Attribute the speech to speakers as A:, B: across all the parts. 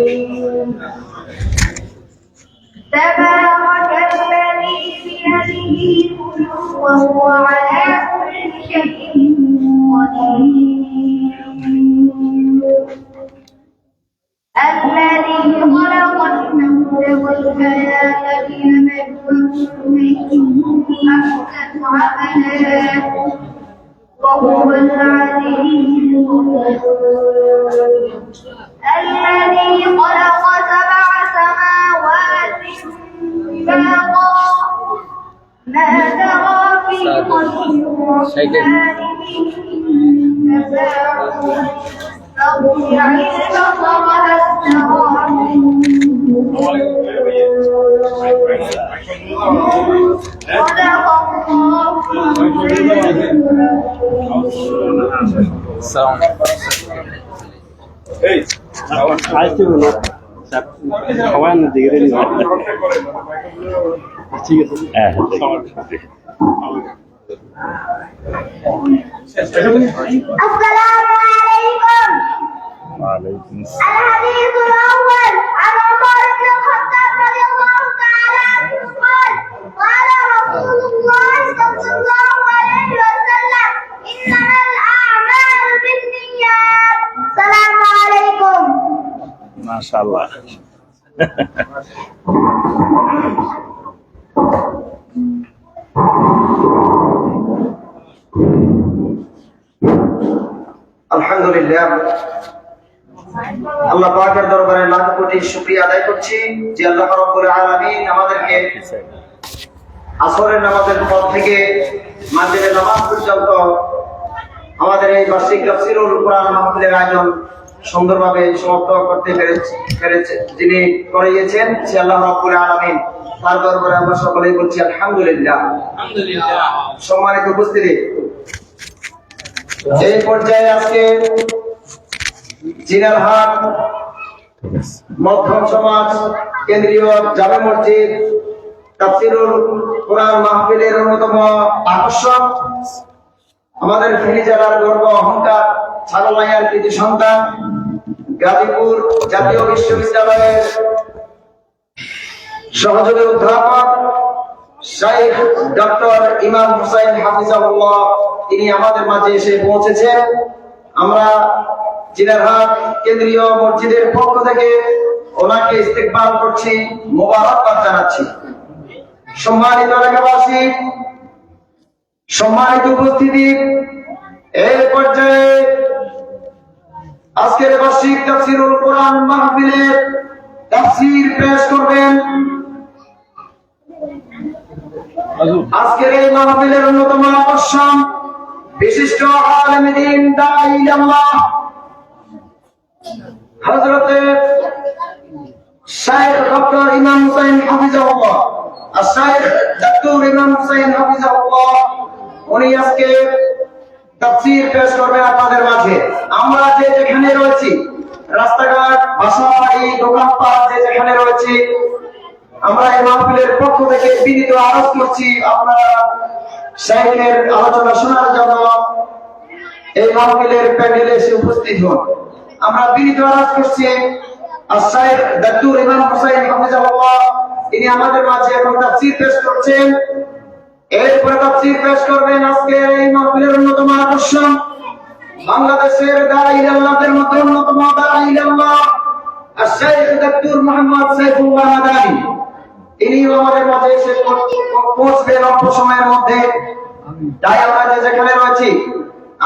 A: الرجيم تبارك الذي بيده الملك وهو على كل شيء قدير الذي خلق الموت والحياة ليبلوكم أيكم أحسن عملا وهو العزيز الغفور الذي خلق سبع سماوات طباقا ما ترى في خلق الرحمن من تفاوت فارجع البصر هل ترى من صدق السلام عليكم.
B: وعليكم السلام.
A: الحديث الأول عن عمر بن الخطاب رضي الله تعالى عنه قال قال رسول الله صلى الله عليه وسلم إنما الأعمال بالنيات. السلام عليكم.
B: ما شاء الله.
C: আলহামদুলিল্লাহ, আল্লাহ পাকের দরবারে লাখ কোটি শুকরিয়া আদায় করছি যে আল্লাহ রাব্বুল আলামিন আমাদেরকে আসরের নামাজের পর থেকে মাগরিবের নামাজ পর্যন্ত আমাদের এই বার্ষিক তাফসীরুল কুরআন মাহফিলের আয়োজন সুন্দরভাবে সমাপ্ত করতে পেরেছে যিনি করিয়েছেন সে আল্লাহ রাব্বুল আলামিন, তার দরবারে আমরা সকলেই বলছি আলহামদুলিল্লাহ। সম্মানিত উপস্থিতি, এই পর্যায়ে আজকে জিনারহাট মধ্যম সমাজ কেন্দ্রীয় জামে মসজিদ তাফসীরুল কুরআন মাহফিলের অন্যতম আকর্ষণ আমাদের ফেনী জেলার গর্ব অহংকার ছাগলনাইয়ার কৃতি সন্তান গাজীপুর জাতীয় বিশ্ববিদ্যালয়ের সহযোগী অধ্যাপক শাইখ ডক্টর ইমাম হুসাইন হাফিজাহুল্লাহ, তিনি আমাদের মাঝে এসে পৌঁছেছেন। আমরা জিনারহাট কেন্দ্রীয় মসজিদের পক্ষ থেকে ওনাকে ইস্তেকবাল করছি, মোবারকবাদ জানাচ্ছি। সম্মানিত এলাকাবাসী, সম্মানিত উপস্থিতি, এই পর্যায়ে আজকের বার্ষিক তাফসীরুল কুরআন মাহফিলের তাফসীর পেশ করবেন আজকের এই মাহফিলের অন্যতম আকর্ষণ বিশিষ্ট আলেমে দ্বীন দাঈ ইলাল্লাহ হযরত শাইখ ডক্টর ইমাম হুসাইন হাফিজাহুল্লাহ, শাইখ ডক্টর ইমাম হুসাইন হাফিজাহুল্লাহ, উনি আজকে তাফসীর পেশ করবেন আপনাদের মাঝে। আমরা যে যেখানে রয়েছি, রাস্তাঘাট, বাসাবাড়ি, দোকানপাট যে যেখানে রয়েছি, আমরা এই মাহফিলের পক্ষ থেকে বিনীত আরজ করছি আপনারা শাইখের আলোচনা শোনার জন্য এই মাহফিলের প্যান্ডেলে এসে উপস্থিত হন। আমরা বিনীত আরজ করছি শাইখ ডক্টর ইমাম হুসাইন হাফিজাহুল্লাহ, তিনি আমাদের মাঝে এখন তাফসীর পেশ করছেন। এরপরে তাফসীর পেশ করবেন আজকের এই মাহফিলের অন্যতম আকর্ষণ বাংলাদেশের দাঈ ইলাল্লাহদের মধ্যে অন্যতম দাঈ ইলাল্লাহ শাইখ ডক্টর মোহাম্মদ সাইফুল্লাহ মাদানী, তিনি আমাদের মাঝে এসে পৌঁছবেন অল্প সময়ের মধ্যে। তাই আমরা যে যেখানে রয়েছি,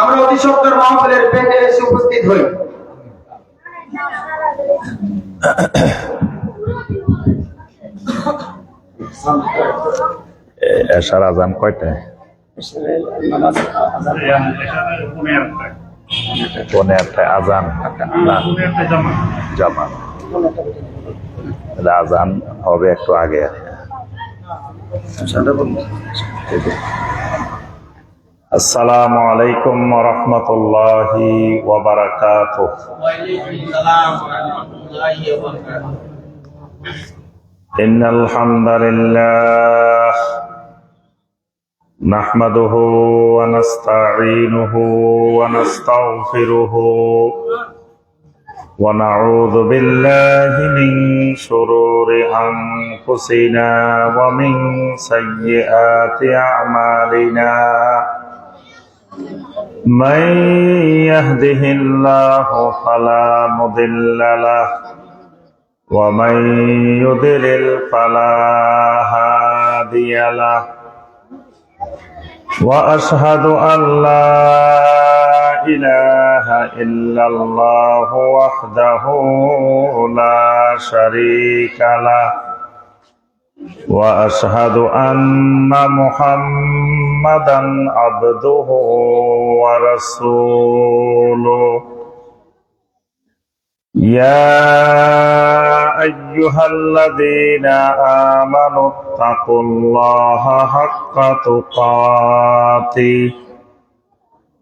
C: আমরা অতি সত্বর মাহফিলের প্যান্ডেলে এসে উপস্থিত হই।
B: এশার আজান কয়টায়? ১৫টায় আজান না জামাত, আজান হবে একটু আগে। আসসালামু আলাইকুম ওয়া রাহমাতুল্লাহি ওয়া বারাকাতুহু। ইন্নাল হামদালিল্লাহ نحمده ونستعينه ونستغفره ونعوذ بالله من شرور أنفسنا ومن سيئات أعمالنا من يهده الله فلا مضل له ومن يضلل فلا هادي له وأشهد أن لا إله إلا الله وحده لا شريك له وأشهد أن محمدا عبده ورسوله يا أيها الذين آمنوا اتقوا الله حق تقاته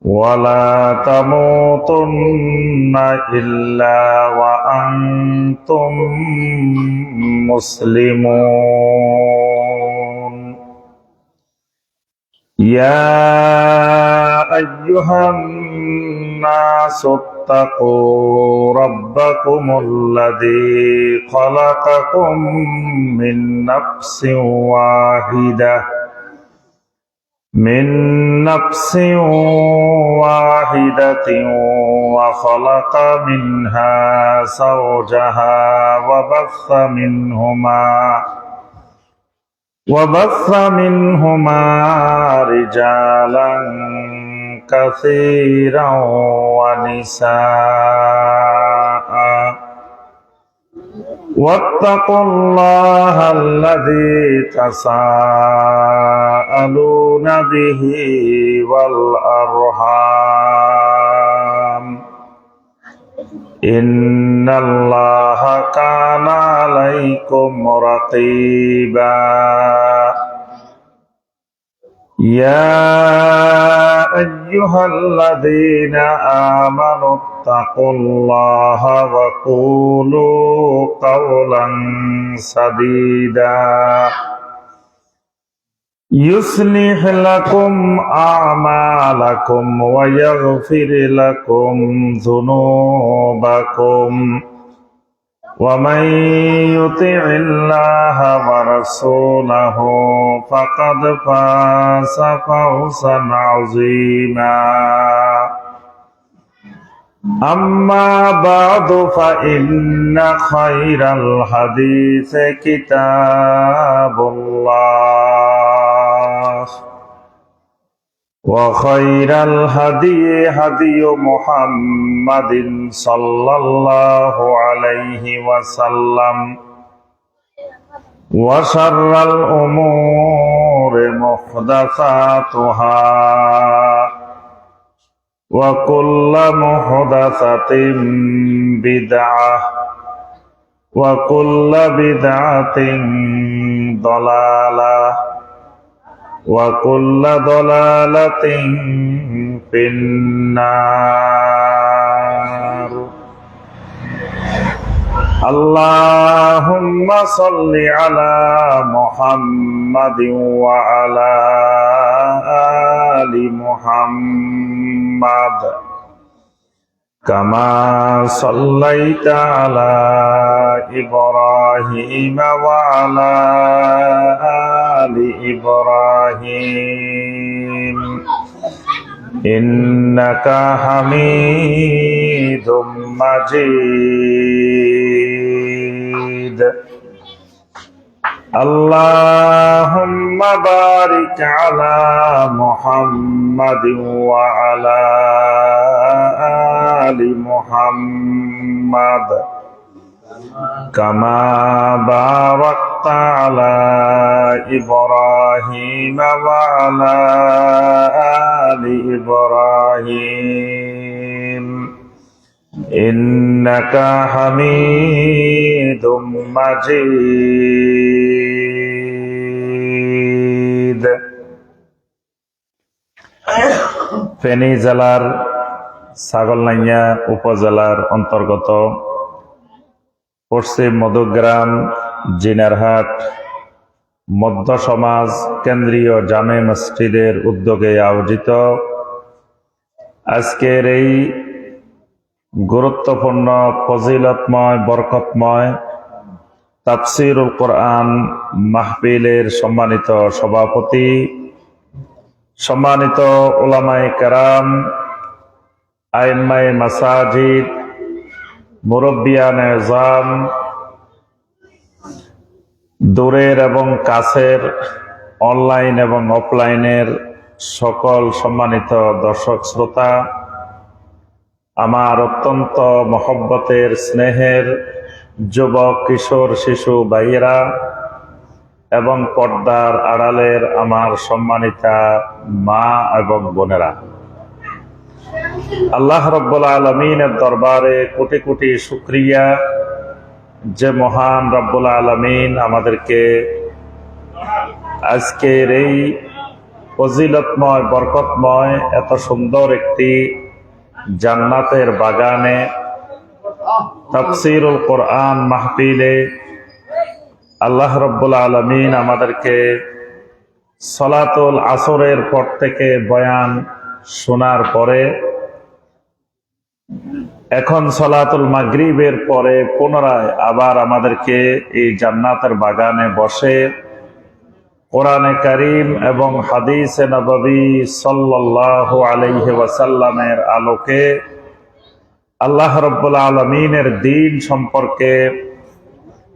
B: ولا تموتن إلا وأنتم مسلمون يا أيها الناس اتقوا ربكم الذي خلقكم من نفس واحدة وخلق منها زوجها وبث منهما رجالا كثيرا ونساء واتقوا الله الذي تساءلون به والأرحام إن الله كان عليكم رقيبا يا أيها الذين آمنوا اتقوا الله وقولوا قولا سديدا يصلح لكم أعمالكم ويغفر لكم ذنوبكم ومن يطع الله ورسوله فقد فاز فوزا عظيما أما بعد فإن خير الحديث كتاب الله وخير الهدي هدي محمد صلى الله عليه وسلم وشر الأمور محدثاتها وكل محدثة بدعة وكل بدعة ضلالة وكل ضلالة في النار اللهم صل على محمد وعلى آل محمد كما صليت على إبراهيم وعلى آل إبراهيم إنك حميد مجيد اللهم بارك على محمد وعلى آل محمد كما باركت على إبراهيم وعلى آل إبراهيم إنك حميد مجيد ফেনী জেলার ছাগলনাইয়া উপজেলার অন্তর্গত পশ্চিম মধুগ্রাম জিনারহাট মধ্য সমাজ কেন্দ্রীয় জামে মসজিদের উদ্যোগে আয়োজিত আজকের এই গুরুত্বপূর্ণ, ফজিলতময়, বরকতময় তাফসীরুল কোরআন মাহফিলের সম্মানিত সভাপতি, সম্মানিত উলামায়ে কেরাম, আইম্মায়ে মাসাজিদ, মুরব্বিয়ানে ইজাম, দূরের এবং কাছের, অনলাইন এবং অফলাইনের সকল সম্মানিত দর্শক শ্রোতা, আমার অত্যন্ত মহব্বতের স্নেহের যুবক, কিশোর, শিশু ভাইয়েরা এবং পর্দার আড়ালের আমার সম্মানিতা মা এবং বোনেরা, আল্লাহ রাব্বুল আলামিনের দরবারে কোটি কোটি শুকরিয়া যে মহান রাব্বুল আলামিন আমাদেরকে আজকের এই ফজিলতময়, বরকতময়, এত সুন্দর একটি জান্নাতের বাগানে তাফসীরুল কোরআন মাহফিলে আল্লাহ রাব্বুল আলামিন আমাদেরকে সালাতুল আসরের পর থেকে বয়ান শোনার পরে এখন সালাতুল মাগরিবের পরে পুনরায় আবার আমাদেরকে এই জান্নাতের বাগানে বসে কোরআনে কারীম এবং হাদিসে নববী সাল্লাল্লাহু আলাইহি ওয়াসাল্লামের আলোকে আল্লাহ রাব্বুল আলামিনের দ্বীন সম্পর্কে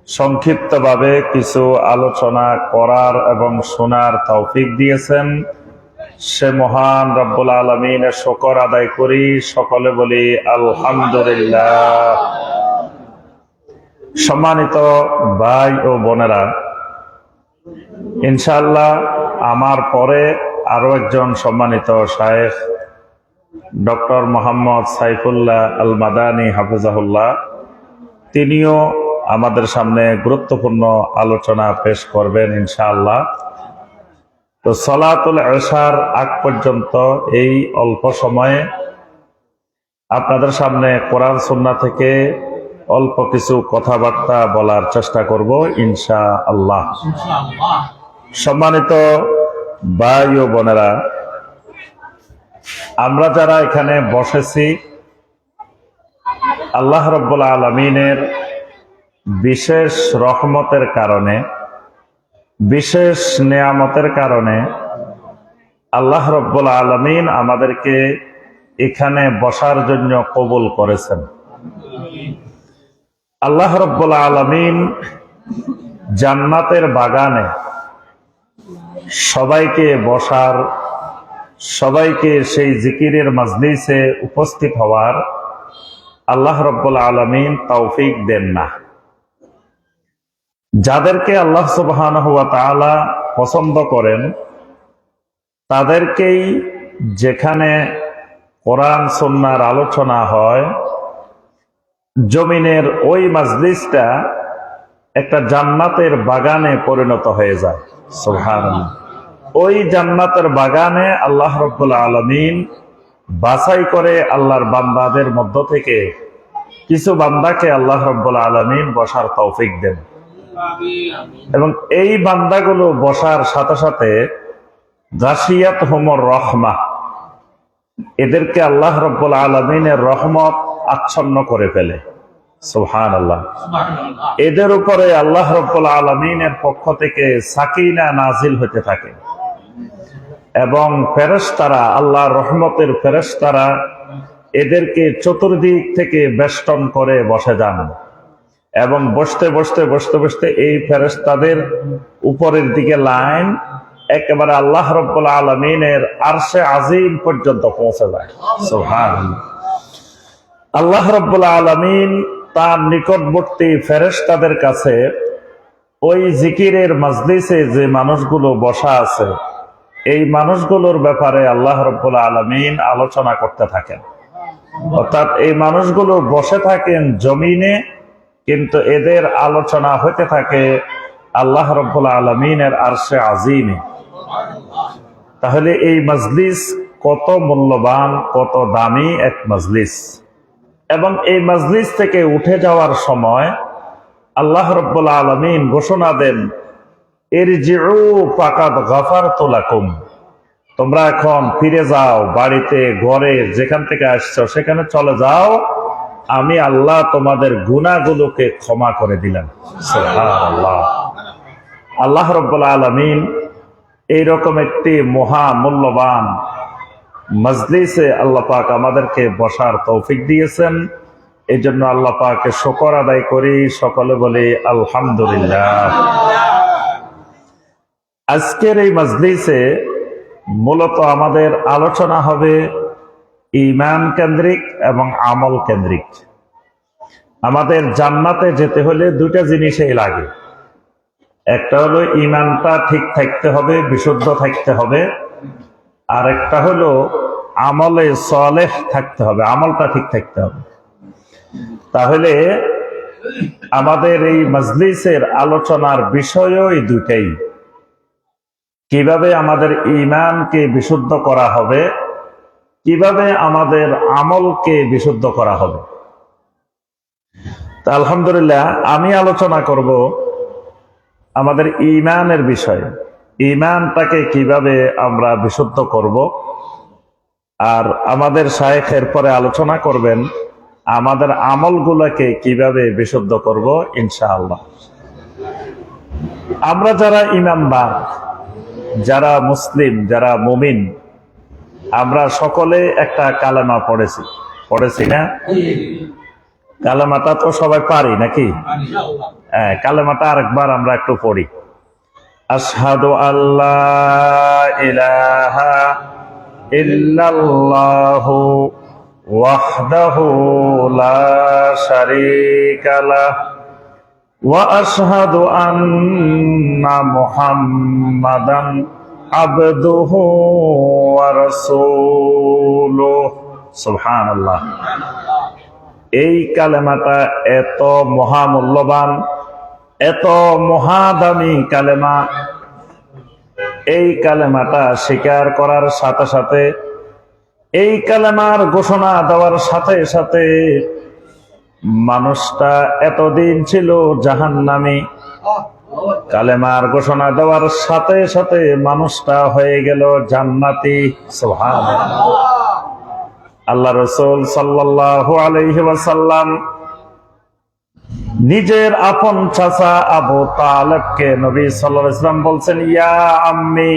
B: সংক্ষিপ্তভাবে কিছু আলোচনা করার এবং শোনার তৌফিক দিয়েছেন। সে মহান রাব্বুল আলামিনের শুকর আদায় করি, সকলে বলি আলহামদুলিল্লাহ। সম্মানিত ভাই ও বোনেরা, ইনশাআল্লাহ আমার পরে আরো একজন সম্মানিত শায়েখ ডক্টর মোহাম্মদ সাইফুল্লাহ আল মাদানী হাফিজাহুল্লাহ, তিনিও আমাদের সামনে গুরুত্বপূর্ণ আলোচনা পেশ করবেন ইনশাআল্লাহ। তো সালাতুল ইশার আগ পর্যন্ত এই অল্প সময়ে আপনাদের সামনে কোরআন সুন্নাহ থেকে অল্প কিছু কথাবার্তা বলার চেষ্টা করব ইনশাআল্লাহ। সম্মানিত ভাই ও বোনেরা, আমরা যারা এখানে বসেছি আল্লাহ রাব্বুল আলামিনের বিশেষ রহমতের কারণে, বিশেষ নেয়ামতের কারণে আল্লাহ রাব্বুল আলামিন আমাদেরকে এখানে বসার জন্য কবুল করেছেন। আল্লাহ রাব্বুল আলামিন জান্নাতের বাগানে সবাইকে বসার, সবাইকে সেই জিকিরের মাজলিসে উপস্থিত হওয়ার আল্লাহ রাব্বুল আলামিন তৌফিক দেন না। যাদেরকে আল্লাহ সুবহানাহু ওয়া তাআলা পছন্দ করেন তাদেরকেই যেখানে কোরআন সুন্নাহর আলোচনা হয়, জমিনের ওই মাজলিসটা একটা জান্নাতের বাগানে পরিণত হয়ে যায়। সুবহানাল্লাহ। ওই জান্নাতের বাগানে আল্লাহ রাব্বুল আলামিন বাছাই করে আল্লাহর বান্দাদের মধ্য থেকে কিছু বান্দাকে আল্লাহ রাব্বুল আলামিন বসার তৌফিক দেন, এবং এই বান্দাগুলো বসার সাথে সাথে গাশিয়াতহুমুর রাহমাহ, এদেরকে আল্লাহ রাব্বুল আলামিনের রহমত আচ্ছন্ন করে ফেলে। সুবহানাল্লাহ। এদের উপরে আল্লাহ রাব্বুল আলামিনের পক্ষ থেকে সাকিনা নাজিল হতে থাকে এবং ফেরেশতারা, আল্লাহর রহমতের ফেরেশতারা এদেরকে চতুর্দিক থেকে বেষ্টন করে বসে যান এবং বসতে বসতে বসতে বসতে এই ফেরেশতাদের উপরের দিকে লাইন একেবারে আল্লাহ রাব্বুল আলামিনের আরশে আজিম পর্যন্ত পৌঁছে যায়। সুবহানাল্লাহ। আল্লাহ রাব্বুল আলামিন তার নিকটবর্তী ফেরেশতাদের কাছে ওই জিকিরের মাজলিসে যে মানুষগুলো বসা আছে এই মানুষগুলোর ব্যাপারে আল্লাহ রাব্বুল আলামিন আলোচনা করতে থাকেন। অর্থাৎ এই মানুষগুলো বসে থাকেন জমিনে, কিন্তু এদের আলোচনা হতে থাকে আল্লাহ রাব্বুল আলামিনের আরশে আজিমে। তাহলে এই মাজলিস কত মূল্যবান, কত দামি এক মাজলিস। এবং এই মাজলিস থেকে উঠে যাওয়ার সময় আল্লাহ রাব্বুল আলামিন ঘোষণা দেন, ইরজিউ ফাকাদ গাফারতু লাকুম, তোমরা এখন ফিরে যাও বাড়িতে, ঘরে, যেখান থেকে আসছো সেখানে চলে যাও, আমি আল্লাহ তোমাদের গুনাহগুলোকে ক্ষমা করে দিলাম। সুবহানাল্লাহ। আল্লাহ রাব্বুল আলামিন এইরকম একটি মহা মূল্যবান মজলিসে আল্লাহ পাক আমাদেরকে বসার তৌফিক দিয়েছেন। এই জন্য আল্লাহ পাককে শুকর আদায় করি, সকলে বলি আলহামদুলিল্লাহ। আজকের এই মজলিসে মূলত আমাদের আলোচনা হবে ঈমান কেন্দ্রিক এবং আমল কেন্দ্রিক। আমাদের জান্নাতে যেতে হলে দুইটা জিনিসই লাগে। একটা হলো ঈমানটা ঠিক থাকতে হবে, বিশুদ্ধ থাকতে হবে, আর একটা হলো আমলে সালেহ থাকতে হবে, আমলটা ঠিক থাকতে হবে। তাহলে আমাদের এই মজলিসের আলোচনার বিষয়ও এই দুইটাই। কিভাবে আমাদের ঈমানকে বিশুদ্ধ করা হবে, কিভাবে আমাদের আমলকে বিশুদ্ধ করা হবে। তা আলহামদুলিল্লাহ, আমি আলোচনা করব আমাদের ঈমানের বিষয়ে। ঈমানটাকে কিভাবে আমরা বিশুদ্ধ করব, আর আমাদের শায়েখ এরপরে আলোচনা করবেন আমাদের আমলগুলোকে কিভাবে বিশুদ্ধ করব ইনশাআল্লাহ। আমরা যারা ঈমানদার, যারা মুসলিম, যারা মুমিন, আমরা সকলে একটা কালেমা পড়েছি না? কালেমাটা তো সবাই পারি নাকি? হ্যাঁ, কালেমাটা আরেকবার আমরা একটু পড়ি। আশহাদু আল্লাহ ইলাহা ইল্লাল্লাহু ওয়াহদাহু লা শারীকা লাহু ওয়া আশহাদু আন্না মুহাম্মাদান আবদুহু ওয়া রাসূলুহু। সুবহানাল্লাহ। এই কালেমাটা এত মহামূল্যবান, এত মহাদামি কালেমা। এই কালেমাটা স্বীকার করার সাথে সাথে, এই কালেমার ঘোষণা দেওয়ার সাথে সাথে মানুষটা এতদিন ছিল জাহান্নামী। কালেমার ঘোষণা দেওয়ার সাথে সাথে মানুষটা হয়ে গেল জান্নাতি। সুবহানাল্লাহ। আল্লাহ রাসূল সাল্লাল্লাহু আলাইহি ওয়াসাল্লাম নিজের আপন চাচা আবু তালেবকে নবী সাল্লাল্লাহু আলাইহি ওয়াসাল্লাম বলছেন, ইয়া আম্মি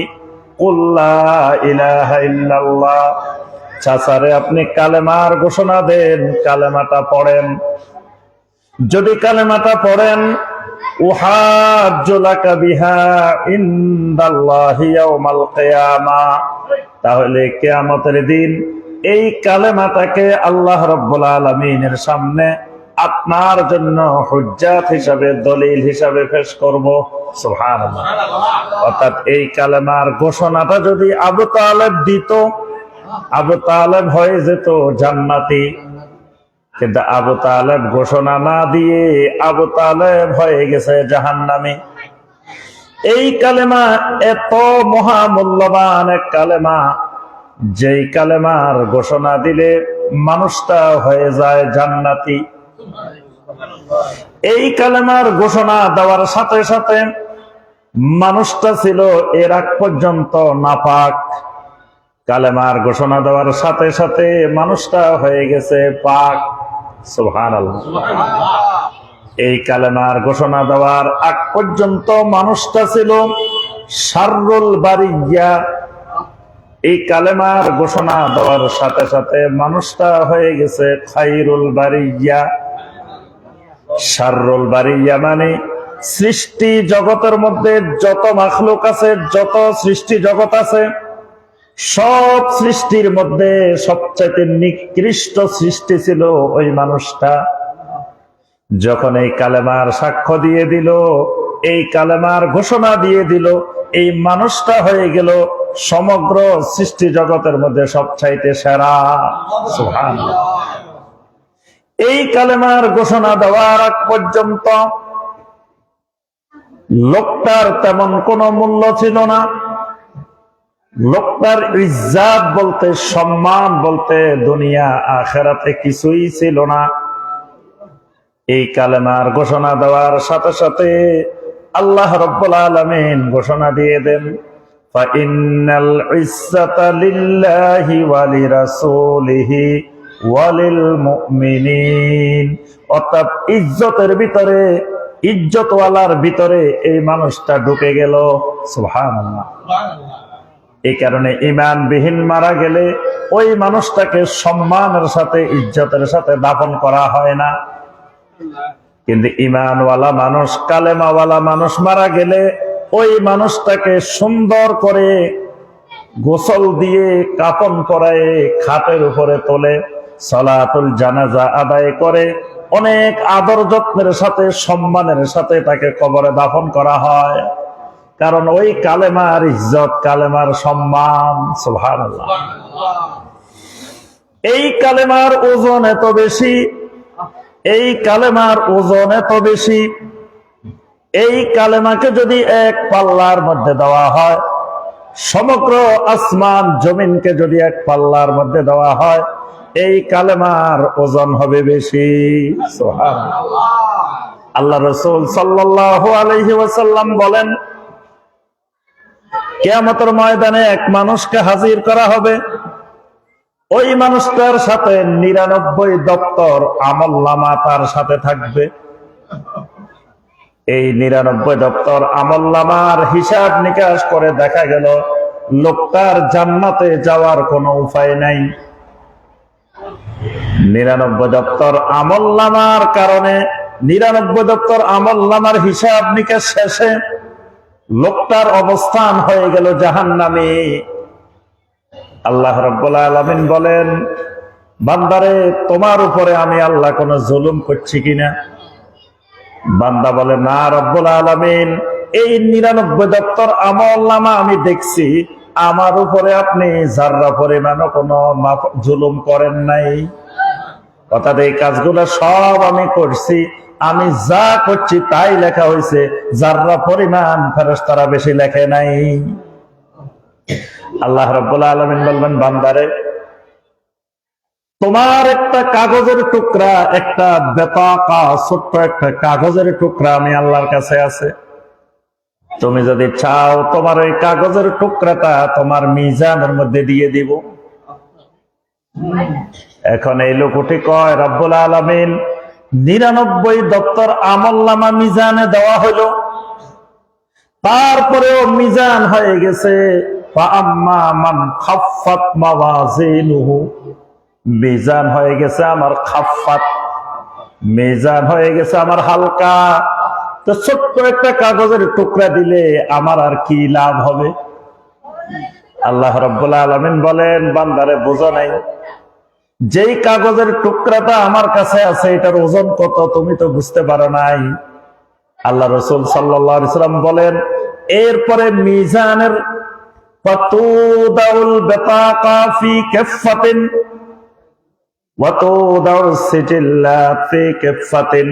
B: কুল লা ইলাহা ইল্লাল্লাহ। চাচারে আপনি কালেমার ঘোষণা দেন, কালেমাটা পড়েন। যদি কালেমাটা পড়েন, উহাজ্জু লাকা বিহা ইনদাল্লাহি ইয়াউমাল কিয়ামাহ, তাহলে কিয়ামতের দিন এই কালেমাটাকে আল্লাহ রাব্বুল আলামিনের সামনে আপনার জন্য হুজ্জাত হিসাবে, দলিল হিসাবে পেশ করব। সুবহানাল্লাহ। অর্থাৎ এই কালেমার ঘোষণাটা যদি আবু তালেব দিত, আবু তালেব হয়ে যেত জান্নাতি। কিন্তু আবু তালেব ঘোষণা না দিয়ে আবু তালেব হয়ে গেছে জাহান্নামী। এই কালেমা এত মহামূল্যবান এক কালেমা, যেই কালেমার ঘোষণা দিলে মানুষটা হয়ে যায় জান্নাতি। এই কালেমার ঘোষণা দেওয়ার সাথে সাথে মানুষটা ছিল এর আগ পর্যন্ত নাপাক। কালেমার ঘোষণা দেওয়ার সাথে সাথে মানুষটা হয়ে গেছে পাক। সুবহানাল্লাহ। এই কালেমার ঘোষণা দেওয়ার আগ পর্যন্ত মানুষটা ছিল শাররুল বারিয়া। এই কালেমার ঘোষণা দেওয়ার সাথে সাথে মানুষটা হয়ে গেছে খায়রুল বারিয়া। শাররুল বারিয়া মানে সৃষ্টি জগতের মধ্যে যত মাখলুক আছে, যত সৃষ্টি জগৎ আছে, সব সৃষ্টির মধ্যে সবচেয়ে নিকৃষ্ট সৃষ্টি ছিল ওই মানুষটা। যখন এই কালেমার সাক্ষ্য দিয়ে দিল, এই কালেমার ঘোষণা দিয়ে দিল, এই মানুষটা হয়ে গেল সমগ্র সৃষ্টি জগতের মধ্যে সবচাইতে সেরা। সুবহানাল্লাহ। এই কালেমার ঘোষণা দেওয়ার আগ পর্যন্ত লোকটার তেমন কোনো মূল্য ছিল না। লোকটার ইজ্জাত বলতে, সম্মান বলতে দুনিয়া আখিরাতে কিছুই ছিল না। এই কালেমার ঘোষণা দেওয়ার সাথে সাথে আল্লাহ রাব্বুল আলামিন ঘোষণা দিয়ে দেন, ফাইন্নাল ইজ্জাতা লিল্লাহি ওয়া লিরাসূলিহি ওয়ালিল মুমিনিন। অর্থাৎ ইজ্জতের ভিতরে, ইজ্জতওয়ালার ভিতরে এই মানুষটা ঢুকে গেল। সুবহানাল্লাহ। এই কারণে ঈমানবিহীন মারা গেলে ওই মানুষটাকে সম্মানের সাথে, ইজ্জতের সাথে দাফন করা হয় না। কিন্তু ঈমানওয়ালা মানুষ, কালেমাওয়ালা মানুষ মারা গেলে ওই মানুষটাকে সুন্দর করে গোসল দিয়ে, কাফন পরায়ে খাটের উপরে তোলে, সালাতুল জানাজা আদায় করে, অনেক আদর যত্নের সাথে, সম্মানের সাথে তাকে কবরে দাফন করা হয়। কারণ ওই কালেমার ইজ্জত, কালেমার সম্মান। সুবহানাল্লাহ। এই কালেমার ওজন এত বেশি, এই কালেমার ওজন এত বেশি, এই কালেমাকে যদি এক পাল্লার মধ্যে দেওয়া হয়, সমগ্র আসমান জমিনকে যদি এক পাল্লার মধ্যে দেওয়া হয়, এই কালেমার ওজন হবে বেশি। সুবহানাল্লাহ। আল্লাহ রাসূল সাল্লাল্লাহু আলাইহি ওয়াসাল্লাম বলেন, কিয়ামতের ময়দানে এক মানুষকে হাজির করা হবে, ওই মানুষটার সাথে 99 দপ্তর আমলনামা তার সাথে থাকবে। এই 99 দপ্তর আমলনামার হিসাব নিকাশ করে দেখা গেল লোকটার জান্নাতে যাওয়ার কোনো উপায় নাই। 99 দপ্তর আমলনামার কারণে, 99 দপ্তর আমলনামার হিসাব নিকাশ শেষে লোকটার অবস্থান হয়ে গেল জাহান্নামে। আল্লাহ রাব্বুল আলামিন বলেন, বান্দারে, তোমার উপরে আমি আল্লাহ কোন জুলুম করছি কিনা? বান্দা বলে, না রব্বুল আলামিন, এই 99 দপ্তর আমলনামা আমি দেখছি, আমার উপরে আপনি যাররা পরিমাণও কোনো জুলুম করেন নাই। অর্থাৎ এই কাজগুলো সব আমি করছি, আমি যা করছি তাই লেখা হয়েছে, যাররা পরিমাণ ফেরেশতারা বেশি লেখে নাই। আল্লাহ রাব্বুল আলামিন বলবেন, বান্দারে, তোমার একটা কাগজের টুকরা, একটা বেতাকা, ছোট্ট একটা কাগজের টুকরা আমি আল্লাহর কাছে আছে। তুমি যদি চাও, তোমার ওই কাগজের টুকরাটা তোমার মিজানের মধ্যে দিয়ে দিব। এখন এই লোকটি কয়, রব্বুল আলামিন, 99 দপ্তর আমলনামা মিজানে দেওয়া হলো, তারপরেও মিজান হয়ে গেছে ফাআম্মা মান খাফফাত মাওয়াজিনুহু, মিজান হয়ে গেছে আমার খাফফাত, মিজান হয়ে গেছে আমার হালকা। তো ছোট্ট একটা কাগজের টুকরা দিলে আমার আর কি লাভ হবে? আল্লাহ রাব্বুল আলামিন বলেন, বান্দারে, বোঝো নাই, যেই কাগজের টুকরাটা আমার কাছে আছে এটার ওজন কত তুমি তো বুঝতে পারো নাই। আল্লাহ রাসূল সাল্লাল্লাহু আলাইহি ওয়াসাল্লাম বলেন, এরপরে মিজানের ফাতুদাউল বাতাকা ফি কাফফাতিন ওয়া তুদাউস সিজিল্লাত ফি কাফফাতিন,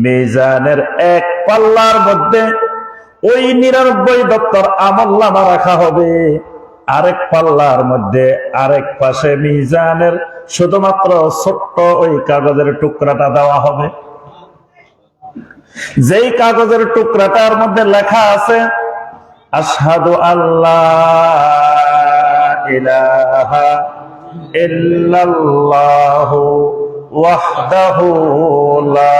B: মিজানের এক পাল্লার মধ্যে ওই 99 দপ্তর আমলনামা রাখা হবে, আরেক পাল্লার মধ্যে আরেক পাশে মিজানের শুধুমাত্র ছোট্ট ওই কাগজের টুকরাটা দেওয়া হবে। যেই কাগজের টুকরাটার মধ্যে লেখা আছে, আশহাদু আল্লাহ ইলাহা ইল্লাল্লাহু ওয়াহদাহু লা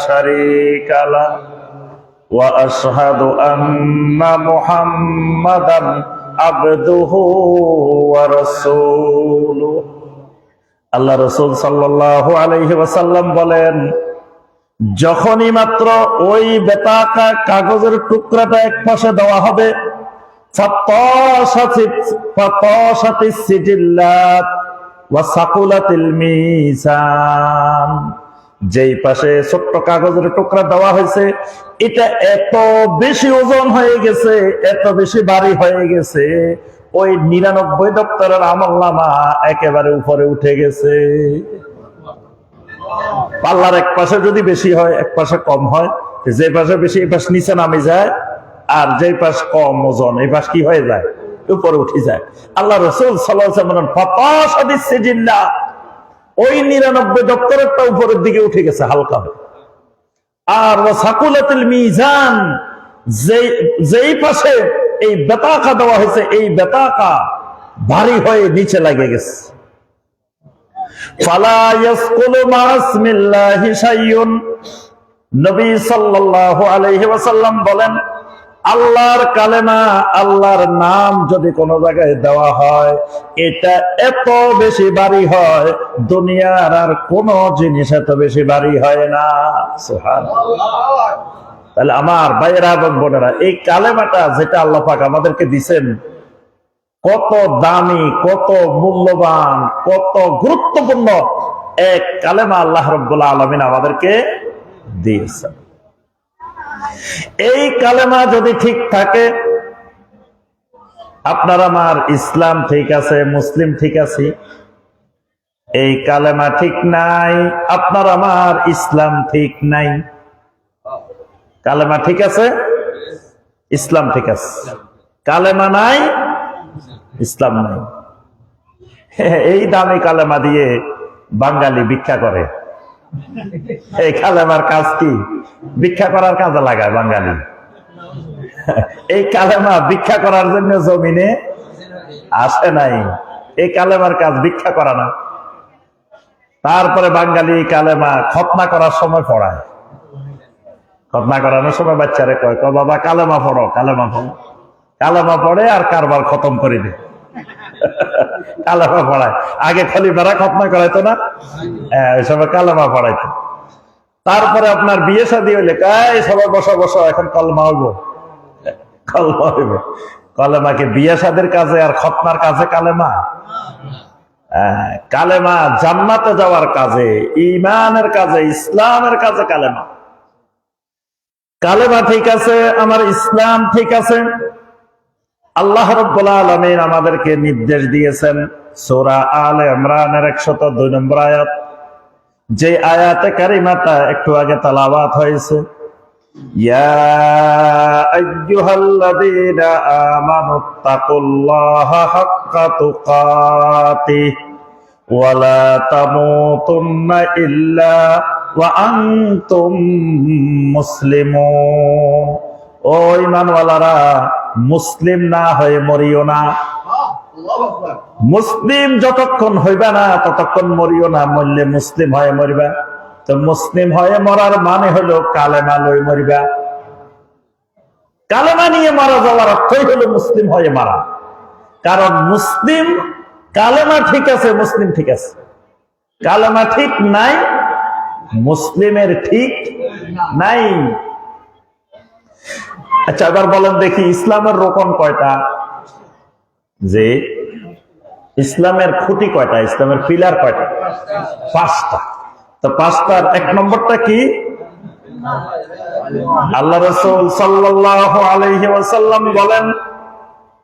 B: শারীকা লাহু ওয়া আশহাদু আন্না মুহাম্মাদান আবদুহু ওয়া রাসূলুহু। আল্লাহ রাসূল সাল্লাল্লাহু আলাইহি ওয়াসাল্লাম বলেন, যখনই মাত্র ওই বেতাকা কাগজের টুকরাটা এক পাশে দেওয়া হবে, ফাতাশাতিস সিজিল্লাত ওয়া সাকুলাতিল মিজান, যেই পাশে ছোট্ট কাগজের টুকরা দেওয়া হয়েছে এটা এত বেশি ওজন হয়ে গেছে, এত বেশি ভারী হয়ে গেছে, ওই 99 দপ্তরের আমলনামা একেবারে উপরে উঠে গেছে। পাল্লার এক পাশে যদি বেশি হয়, এক পাশে কম হয়, যে পাশে বেশি এই পাশ নিচে নামে যায়, আর যে পাশ কম ওজন এই পাশ কি হয়ে যায়, উপরে উঠে যায়। আল্লাহ রাসূল সাল্লাল্লাহু আলাইহি ওয়াসাল্লাম ফাতাশাতিস সিজিল্লাহ, ওই 99 দপ্তরেরটা উপরের দিকে উঠে গেছে হালকা হয়ে। আর সাকুলাতুল মিজান, যেই পাশে এই বেতাকা দেওয়া হয়েছে এই বেতাকা ভারী হয়ে নিচে লাগে গেছে। ফালা ইয়াসকুলু মা ইসমিল্লাহি শাইউন। নবী সাল্লাল্লাহু আলাইহি ওয়াসাল্লাম বলেন, আল্লাহর কালেমা, আল্লাহর নাম যদি কোনো জায়গায় দেওয়া হয়, এটা এত বেশি ভারী হয়, দুনিয়ার আর কোন জিনিস এত বেশি ভারী হয় না। সুবহানাল্লাহ। তাহলে আমার ভাইয়েরা এবং বোনেরা, এই কালেমাটা যেটা আল্লাহ পাক আমাদেরকে দিছেন, কত দামি, কত মূল্যবান, কত গুরুত্বপূর্ণ এক কালেমা আল্লাহ রাব্বুল আলামিন আমাদেরকে দিয়েছেন। এই কালেমা যদি ঠিক থাকে, আপনার আমার ইসলাম ঠিক আছে, মুসলিম ঠিক আছে। এই কালেমা ঠিক নাই, আপনার আমার ইসলাম ঠিক নাই। কালেমা ঠিক আছে, ইসলাম ঠিক আছে। কালেমা নাই, ইসলাম নাই। এই দামি কালেমা দিয়ে বাঙালি ভিক্ষা করে। এই কালেমার কাজ কি? ভিক্ষা করার কাজে লাগায় বাঙালি। এই কালেমা ভিক্ষা করার জন্য জমিনে আসে নাই। এই কালেমার কাজ ভিক্ষা করা না। তারপরে বাঙালি কালেমা খতনা করার সময় পড়ায়। খতনা করানোর সময় বাচ্চারে কয়, বাবা কালেমা পড়ো, কালেমা পড়ো। কালেমা পড়ে আর কারবার খতম করে দে। কালেমা পড়ায়। আগে খলিফারা খতনা করাইতো না, ওই সময় কালেমা পড়াইতো। তারপরে আপনার বিয়ে শাদী হইলে সবাই বসো বসো, এখন কলমা হইব, কলমা হইব। কলেমাকে বিয়ে শাদীর কাজে আর খতনার কাজে কালেমা? কালেমা জান্নাতে যাওয়ার কাজে, ঈমানের কাজে, ইসলামের কাজে কালেমা। কালেমা ঠিক আছে, আমার ইসলাম ঠিক আছে। আল্লাহ রাব্বুল আলামিন আমাদেরকে নির্দেশ দিয়েছেন সূরা আলে ইমরানের 102 নম্বর আয়াত, যে আয়াতে কারিমাটা একটু আগে তেলাওয়াত হয়েছে, ইয়া আইয়ুহাল্লাযীনা আমানুত্তাকুল্লাহা হাক্কা তুকাতিহ ওয়া লা তামুতুন্না ইল্লা ওয়া আনতুম মুসলিমুন। ও ঈমানওয়ালারা, মুসলিম না হয়ে মরিও না। মুসলিম যতক্ষণ হইবা না ততক্ষণ মরিও না। মরলে মুসলিম হয়ে মরিবা। তো মুসলিম হয়ে মরার মানে হলো কালেমা লই মরিবা। কালেমা নিয়ে মারা যাওয়ার অর্থই হলো মুসলিম হয়ে মারা। কারণ মুসলিম, কালেমা ঠিক আছে, মুসলিম ঠিক আছে। কালেমা ঠিক নাই, মুসলিমের ঠিক নাই। আচ্ছা, এবার বলেন দেখি, ইসলামের রোকন কয়টা? যে ইসলামের খুঁটি কয়টা? ইসলামের পিলার কয়টা? 5টা। তো 5টার 1 নম্বরটা কি? আল্লাহ রাসূল সাল্লাল্লাহু আলাইহি ওয়াসাল্লাম বলেন,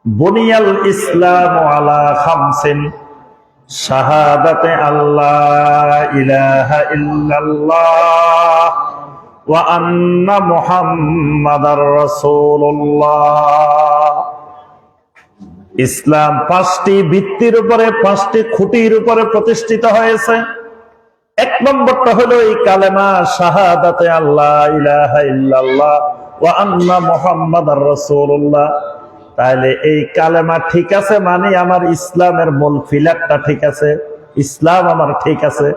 B: বুনিয়াল ইসলামু আলা খামসিন, শাহাদাতে আল্লাহ ইলাহা ইল্লাল্লাহ ওয়া আন্না মুহাম্মাদার রাসূলুল্লাহ। ইসলাম 5টি ভিত্তির উপরে, 5টি খুঁটির উপরে প্রতিষ্ঠিত হয়েছে। 1 নম্বরটা হলো এই কালেমা, শাহাদাতে আল্লাহ ইলাহা ইল্লাল্লাহ ওয়া আন্না মুহাম্মাদার রাসূলুল্লাহ। তাহলে এই কালেমা ঠিক আছে মানে আমার ইসলামের মূল পিলারটা ঠিক আছে, ইসলাম আমার ঠিক আছে।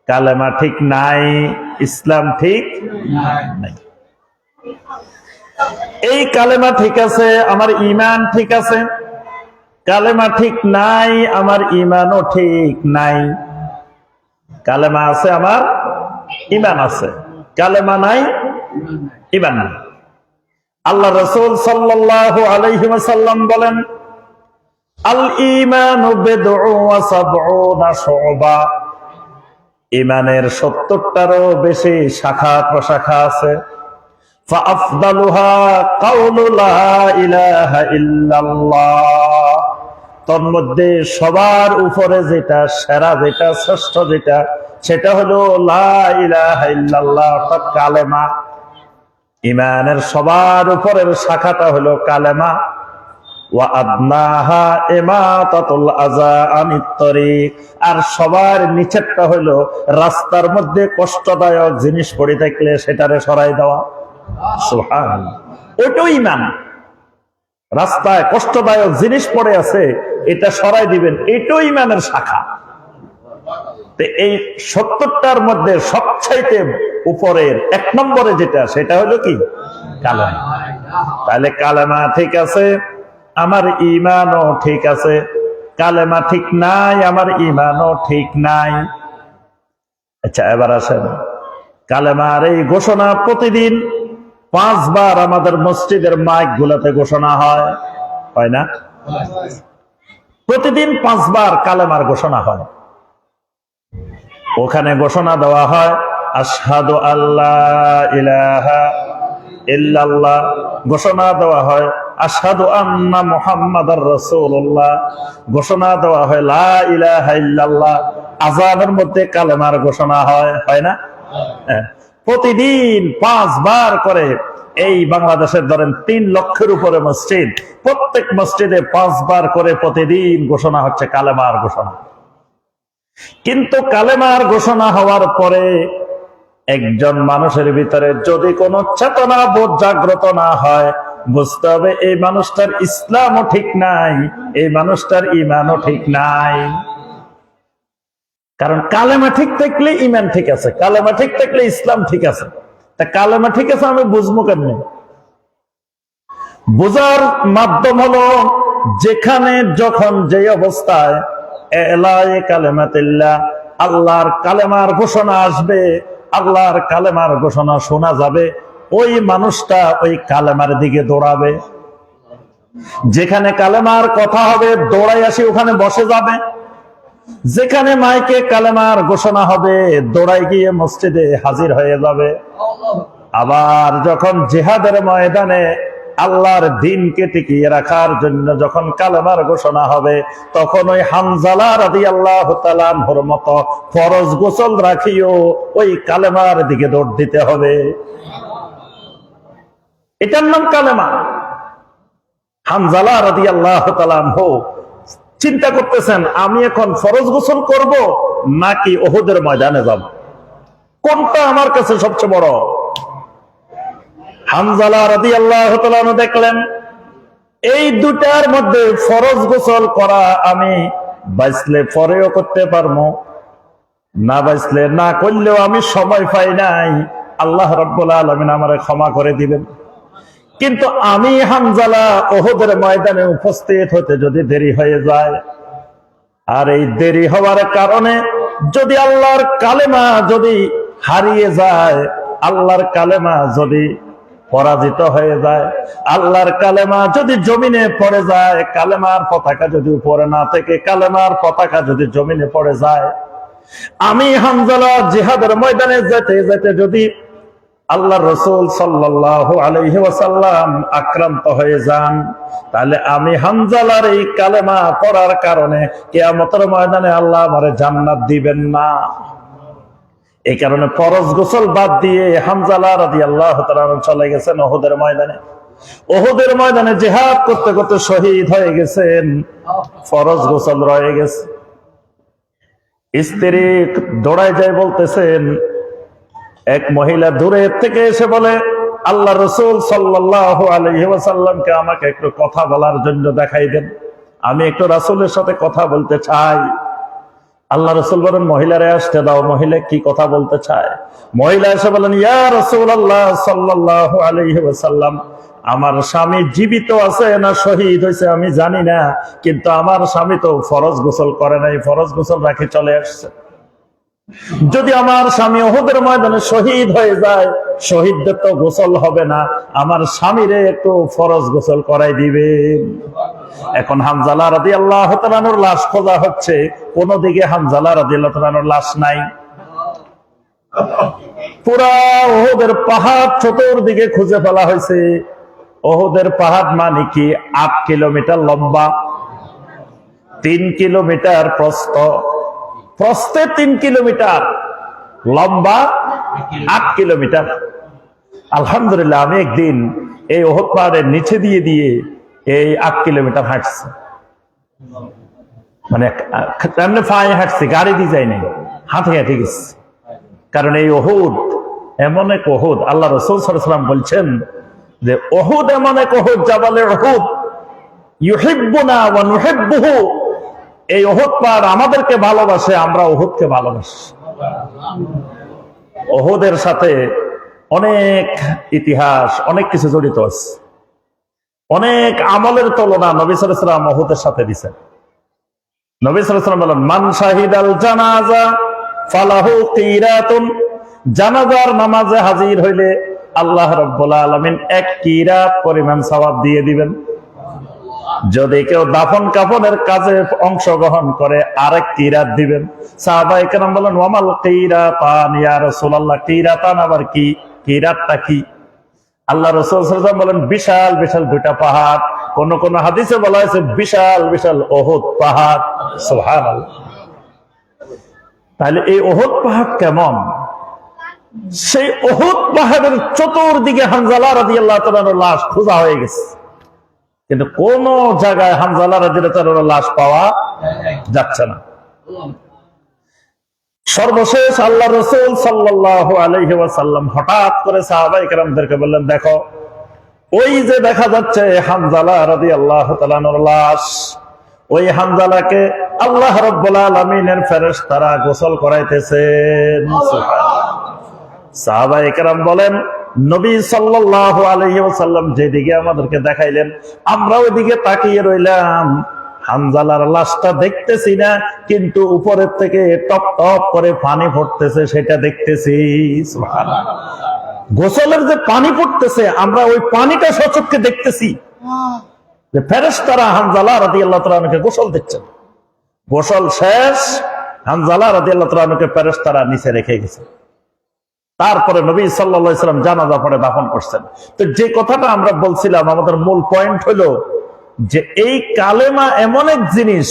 B: কালেমা ঠিক নাই, ইসলাম ঠিক নাই। এই কালেমা ঠিক আছে, আমার ঈমান ঠিক আছে। কালেমা ঠিক নাই, আমার ঈমানও ঠিক নাই। কালেমা আছে, আমার ঈমান আছে। কালেমা নাই, ঈমান নাই। আল্লাহ রাসূল সাল্লাল্লাহু আলাইহি ওয়াসাল্লাম বলেন, আল ঈমানু বিদ'উ ওয়া সাব'উনা শু'বা। ঈমানের 70টারও বেশি শাখা প্রশাখা আছে। ফাআফদালুহা কাউলু লা ইলাহা ইল্লাল্লাহ। তন্মধ্যে সবার উপরে যেটা, সেরা যেটা, শ্রেষ্ঠ যেটা, সেটা হলো লা ইলাহা ইল্লাল্লাহ, অর্থাৎ কালেমা। ঈমানের সবার উপরের শাখাটা হলো কালেমা। ওয়া আদনাহা ইমাতাতুল আযা আনিত তরিক। আর সবার নিচেরটা হলো রাস্তার মধ্যে কষ্টদায়ক জিনিস পড়ে থাকলে সেটারে সরাই দেওয়া। সুবহানাল্লাহ, ওইটাই ঈমান। রাস্তায় কষ্টদায়ক জিনিস পড়ে আছে, এটা সরাই দিবেন, এটাই ঈমানের শাখা। তো এই 70টার মধ্যে সবচাইতে উপরের 1 নম্বরে যেটা, সেটা হলো কি? কালেমা। তাহলে কালেমা ঠিক আছে, আমার ঈমানও ঠিক আছে। কালেমা ঠিক নাই, আমার ঈমানও ঠিক নাই। আচ্ছা, এবার আসেন, কালেমার এই ঘোষণা প্রতিদিন 5 বার আমাদের মসজিদের মাইক গুলাতে ঘোষণা হয় না? প্রতিদিন 5 বার কালেমার ঘোষণা হয়। ওখানে ঘোষণা দেওয়া হয় আশহাদু আল্লাহ ইলাহা ইল্লাল্লাহ, ঘোষণা দেওয়া হয় আশহাদু আন্না মুহাম্মাদার রাসূলুল্লাহ, ঘোষণা দেওয়া হয় লা ইলাহা ইল্লাল্লাহ। আযানের মধ্যে কালেমার ঘোষণা হয় না? প্রতিদিন 5 বার করে। এই বাংলাদেশের ধরেন 3 লক্ষের উপরে মসজিদ, প্রত্যেক মসজিদে 5 বার করে প্রতিদিন ঘোষণা হচ্ছে কালেমার ঘোষণা। কিন্তু কালেমার ঘোষণা হওয়ার পরে একজন মানুষের ভিতরে যদি কোনো চেতনা বোধ জাগ্রত না হয়, বুঝতে হবে এই মানুষটার ইসলামও ঠিক নাই, এই মানুষটার ঈমানও ঠিক নাই। কারণ কালেমা ঠিক থাকলে ঈমান ঠিক আছে, কালেমা ঠিক থাকলে ইসলাম ঠিক আছে। তা কালেমা ঠিক আছে আমি বুঝবো কেমনে? বোঝার মাধ্যম হলো যেখানে যখন যে অবস্থায় এলায়ে কালেমাতিল্লাহ, আল্লাহর কালেমার ঘোষণা আসবে, আল্লাহর কালেমার ঘোষণা শোনা যাবে, ওই মানুষটা ওই কালেমার দিকে দৌড়াবে। যেখানে কালেমার কথা হবে দৌড়াই আসি ওখানে বসে যাবে। যেখানে মাইকে কালেমার ঘোষণা হবে দৌড়াই গিয়ে মসজিদে হাজির হয়ে যাবে। আবার যখন জিহাদের ময়দানে আল্লাহর দ্বীনকে টিকিয়ে রাখার জন্য যখন কালেমার ঘোষণা হবে, তখন ওই হামজালা রাদিয়াল্লাহু তাআলা আনহুর মতো ফরজ গোসল রাখিও ওই কালেমার দিকে দৌড় দিতে হবে। এটার নাম কালেমা। হামজালা রাদিয়াল্লাহু তাআলা আনহু চিন্তা করতেছেন, আমি এখন ফরজ গোসল করব নাকি উহুদের ময়দানে যাব, কোনটা আমার কাছে সবচেয়ে বড়? হামজালা রাদিয়াল্লাহু তাআলা আনহু দেখলেন এই দুটার মধ্যে ফরজ গোসল করা আমি বাঁচলে পরেও করতে পারবো, না বাঁচলে না করলেও আমি সময় পাই নাই, আল্লাহ রাব্বুল আলামিন আমারে ক্ষমা করে দিবেন। কিন্তু আমি হামজালা উহুদের ময়দানে উপস্থিত হতে যদি দেরি হয়ে যায়, আর এই দেরি হওয়ার কারণে যদি আল্লাহর কালেমা যদি হারিয়ে যায়, আল্লাহর কালেমা যদি পরাজিত হয়ে যায়, আল্লাহর কালেমা যদি জমিনে পড়ে যায়, কালেমার পতাকা যদি উপরে না থেকে কালেমার পতাকা যদি জমিনে পড়ে যায়, আমি হামজালা জিহাদের ময়দানে যেতে যেতে যদি আল্লাহ রাসূল সাল্লাল্লাহু আলাইহি ওয়াসাল্লাম আক্রান্ত হয়ে যান, তাহলে আমি হামজালার এই কালেমা পড়ার কারণে কিয়ামতের ময়দানে আল্লাহ আমারে জান্নাত দিবেন না। এই কারণে ফরজ গোসল বাদ দিয়ে হামজালা রাদিয়াল্লাহু তাআলা চলে গেছেন উহুদের ময়দানে। উহুদের ময়দানে জিহাদ করতে করতে শহীদ হয়ে গেছেন, ফরজ গোসল রয়ে গেছে। স্ত্রী দৌড়ায় যায়, বলতেছেন, এক মহিলা দূরে থেকে এসে বলে, আল্লাহ রাসূল সাল্লাল্লাহু আলাইহি ওয়াসাল্লামকে আমাকে একটু কথা বলার জন্য দেখাই দেন, আমি একটু রাসূলের সাথে কথা বলতে চাই। আল্লাহ রাসূল বলেন, মহিলারে আসতে দাও, মহিলা কি কথা বলতে চায়। মহিলা এসে বলেন, ইয়া রাসূলুল্লাহ সাল্লাল্লাহু আলাইহি ওয়াসাল্লাম, আমার স্বামী জীবিত আছে না শহীদ হয়েছে আমি জানি না, কিন্তু আমার স্বামী তো ফরজ গোসল করে নাই, ফরজ গোসল রাখে চলে আসছে। যদি আমার স্বামী উহুদের ময়দানে শহীদ হয়ে যায়, শহীদদের তো গোসল হবে না, আমার স্বামীরে একটু ফরজ গোসল করাই দিবেন। এখন হামজালা রাদিয়াল্লাহু তাআলা আনহুর লাশ খোঁজা হচ্ছে, কোন দিকে হামজালা রাদিয়াল্লাহু তাআলা আনহুর লাশ নাই। পুরা উহুদের পাহাড় চতুর্দিকে খুঁজে ফেলা হয়েছে। উহুদের পাহাড় মানে কি 8 কিলোমিটার লম্বা, 3 কিলোমিটার প্রস্থ, প্রস্থে 3 কিলোমিটার, লম্বা 8 কিলোমিটার। আলহামদুলিল্লাহ, আমি একদিন এই উহুদ পাহাড়ের নিচে দিয়ে দিয়ে এই 8 কিলোমিটার হাঁটছি, মানে এমনি পায়ে হাঁটছি, গাড়ি দিয়ে যাই নাই, হাঁটে হাঁটে গেছি। কারণ এই উহুদ এমন এক উহুদ, আল্লাহ রাসূল সাল্লাল্লাহু আলাইহি ওয়াসাল্লাম বলছেন যে উহুদ এমন এক উহুদ, জাবালে উহুদ ইউহিব্বুনা ওয়া নুহিব্বুহু, এই ওহদ পাহাড় আমাদেরকে ভালোবাসে, আমরা ওহদকে ভালোবাসি। ওহদের সাথে অনেক ইতিহাস, অনেক কিছু জড়িত আছে। অনেক আমলের তুলনা নবী সাল্লাল্লাহু আলাইহি ওয়াসাল্লাম ওহদের সাথে দিয়েছেন। নবী সাল্লাল্লাহু আলাইহি ওয়াসাল্লাম বলেন, মান শাহিদাল জানাজা ফালাহু কিরাতুন। জানাজার নামাজে হাজির হইলে আল্লাহ রাব্বুল আলামিন এক কিরাত পরিমাণ সওয়াব দিয়ে দিবেন। যদি কেউ দাফন কাফনের কাজে অংশগ্রহণ করে আরেক কিরাত দিবেন। সাহাবায়ে কেরাম বলেন, ওয়ামাল কিরাতান ইয়া রাসূলুল্লাহ, কিরাতান আবার কি? কিরাতটা কি? আল্লাহ রাসূল সাল্লাল্লাহু আলাইহি ওয়াসাল্লাম বলেন, বিশাল বিশাল দুইটা পাহাড়। কোন কোন হাদিসে বলা হয়েছে বিশাল বিশাল ওহদ পাহাড়। সুবহানাল্লাহ। তাহলে এই ওহদ পাহাড় কেমন? সেই ওহদ পাহাড়ের চতুর্দিকে হানজালা রাদিয়াল্লাহু তাআলার লাশ খোঁজা হয়ে গেছে, কিন্তু কোন জায়গায় হানজালা রাদিয়াল্লাহু তাআলার লাশ পাওয়া যাচ্ছে না। সর্বশেষ আল্লাহ রাসূল সাল্লাল্লাহু আলাইহি ওয়াসাল্লাম হঠাৎ করে সাহাবায়ে কেরামদেরকে বললেন, দেখো ওই যে দেখা যাচ্ছে হানজালা রাদিয়াল্লাহু তাআলার লাশ, ওই হানজালাকে আল্লাহ রাব্বুল আলামিনের ফেরেশতারা গোসল করাইতেছেন। সাহাবায়ে কেরাম বলেন, নবী সাল্লাল্লাহু আলাইহি ওয়াসাল্লাম যেদিকে আমাদেরকে দেখাইলেন, আমরা ওইদিকে তাকিয়ে রইলাম। হানজালার লাশটা দেখতেছি না, কিন্তু উপরের থেকে টপ টপ করে পানি পড়তেছে সেটা দেখতেছি। সুবহানাল্লাহ। গোসলের যে পানি পড়তেছে, আমরা ওই পানিটা সচক্ষে দেখতেছি। যে ফেরেশতারা হানজালা রাদিয়াল্লাহু তাআলাকে গোসল দিচ্ছেন। গোসল শেষ, হানজালা রাদিয়াল্লাহু তাআলাকে ফেরেশতারা নিচে রেখে গেছে। তারপরে নবী সাল্লাল্লাহু আলাইহি ওয়াসাল্লাম জানাজা পড়ে দাফন করছেন। তো যে কথাটা আমরা বলছিলাম, আমাদের মূল পয়েন্ট হলো যে এই কালেমা এমন এক জিনিস,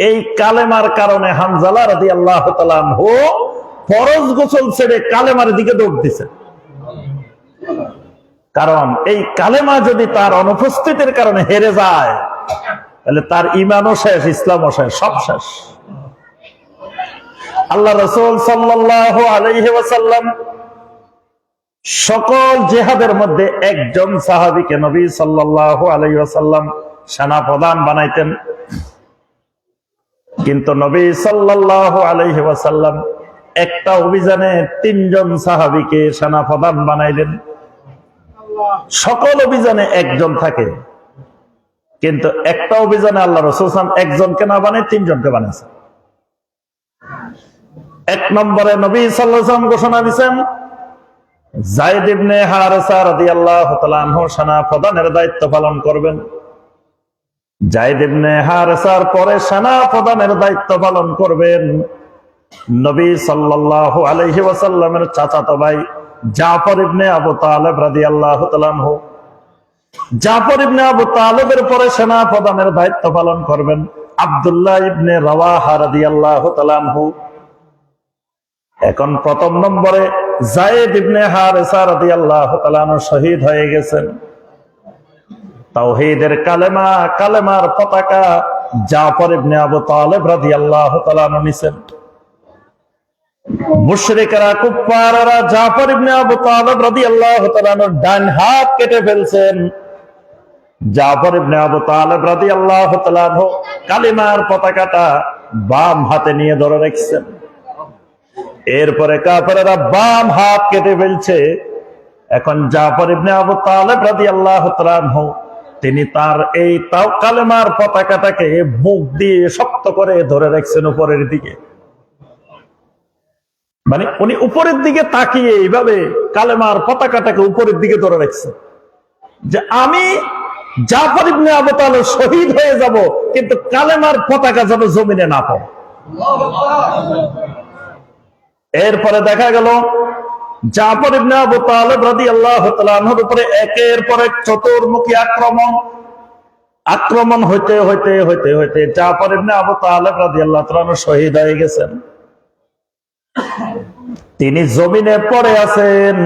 B: এই কালেমার কারণে হানজালা রাদিয়াল্লাহু তাআলা আনহু ফরজ গোসল ছেড়ে কালেমার দিকে দৌড় দিছে। কারণ এই কালেমা যদি তার অনুপস্থিতির কারণে হেরে যায়, তাহলে তার ঈমানও শেষ, ইসলামও শেষ, সব শেষ। আল্লাহ রাসূল সাল্লাল্লাহু আলাইহি ওয়াসাল্লাম সকল জিহাদের মধ্যে একজন সাহাবীকে নবী সাল্লাল্লাহু আলাইহি ওয়াসাল্লাম সেনাপ্রধান বানাইতেন, কিন্তু নবী সাল্লাল্লাহু আলাইহি ওয়াসাল্লাম একটা অভিযানে 3 জন সাহাবীকে সেনাপ্রধান বানাইলেন। সকল অভিযানে একজন থাকে, কিন্তু একটা অভিযানে আল্লাহ রাসূল সাল্লাল্লাহু আলাইহি ওয়াসাল্লাম একজনকে না বানায় 3 জনকে বানাইছেন। 1 নম্বরে নবী সাল্লাল্লাহু আলাইহি ওয়াসাল্লাম ঘোষণা দিয়েছেন, যায়েদ ইবনে হারেসা রাদিয়াল্লাহু তাআলা আনহু সেনাপ্রধানের দায়িত্ব পালন করবেন। যায়েদ ইবনে হারেসার পরে সেনাপ্রধানের দায়িত্ব পালন করবেন নবী সাল্লাল্লাহু আলাইহি ওয়াসাল্লামের চাচাতো ভাই জাফর ইবনে আবু তালেব রাদিয়াল্লাহু তাআলা আনহু। জাফর ইবনে আবু তালেবের পরে সেনাপ্রধানের দায়িত্ব পালন করবেন আব্দুল্লাহ ইবনে রাওয়াহা রাদিয়াল্লাহু তাআলা আনহু। এখন প্রথম নম্বরে যায়েদ ইবনে হারেসা রাদিয়াল্লাহু তাআলা আনহু শহীদ হয়ে গেছেন। তাওহীদের কালেমার পতাকা জাফর ইবনে আবু তালেব রাদিয়াল্লাহু তাআলা আনহু নিছেন। মুশরিকরা কুফফাররা জাফর ইবনে আবু তালেব রাদিয়াল্লাহু তাআলা আনহুর ডান হাত কেটে ফেলছেন। জাফর ইবনে আবু তালেব রাদিয়াল্লাহু তাআলা আনহু কালিমার পতাকাটা বাম হাতে নিয়ে ধরে রাখছেন। এরপরে কাফেররা বাম হাত কেটে ফেলছে। এখন জাফর ইবনে আবু তালেব রাদিয়াল্লাহু তাআলা আনহু তিনি তার এই কালেমার পতাকাটাকে মুখ দিয়ে শক্ত করে ধরে রাখছেন উপরের দিকে। মানে উনি উপরের দিকে তাকিয়ে এইভাবে কালেমার পতাকাটাকে উপরের দিকে ধরে রাখছেন, যে আমি জাফর ইবনে আবু তালেব শহীদ হয়ে যাব, কিন্তু কালেমার পতাকা যেন জমিনে না পড়ে। এরপরে দেখা গেল জাফর ইবনে আবু তালেব রাদিয়াল্লাহু তাআলা আনহুর উপরে একের পর এক চতুর্মুখী আক্রমণ হইতে হইতে হইতে হইতে জাফর ইবনে আবু তালেব রাদিয়াল্লাহু তাআলা আনহু শহীদ হয়ে গেছেন। তিনি জমিনে পড়ে আছেন,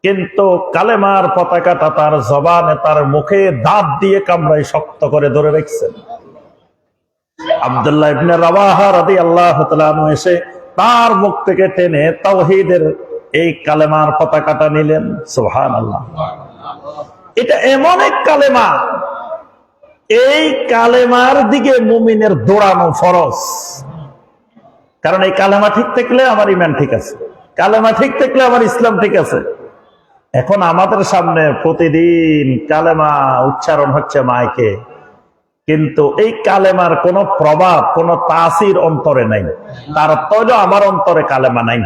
B: কিন্তু কালেমার পতাকাটা তার জবানে, তার মুখে দাঁত দিয়ে কামড়াই শক্ত করে ধরে রাখছেন। আব্দুল্লাহ ইবনে রাওয়াহা রাদিয়াল্লাহু তাআলা আনহু এসে তার মুখ থেকে টেনে তাওহীদের এই কালেমার পতাকাটা নিলেন। সুবহানাল্লাহ। এটা এমন এক কালেমা এই কালেমার দিকে মুমিনের দৌড়ানো ফরজ। কারণ এই কালেমা ঠিক থাকলে আমার ইমান ঠিক আছে, কালেমা ঠিক থাকলে আমার ইসলাম ঠিক আছে। এখন আমাদের সামনে প্রতিদিন কালেমা উচ্চারণ হচ্ছে মাইকে, কিন্তু এই কালেমার কোনো প্রভাব, কোনো তাসির অন্তরে নাই। তার অর্থ হলো আমার অন্তরে কালেমা নাই,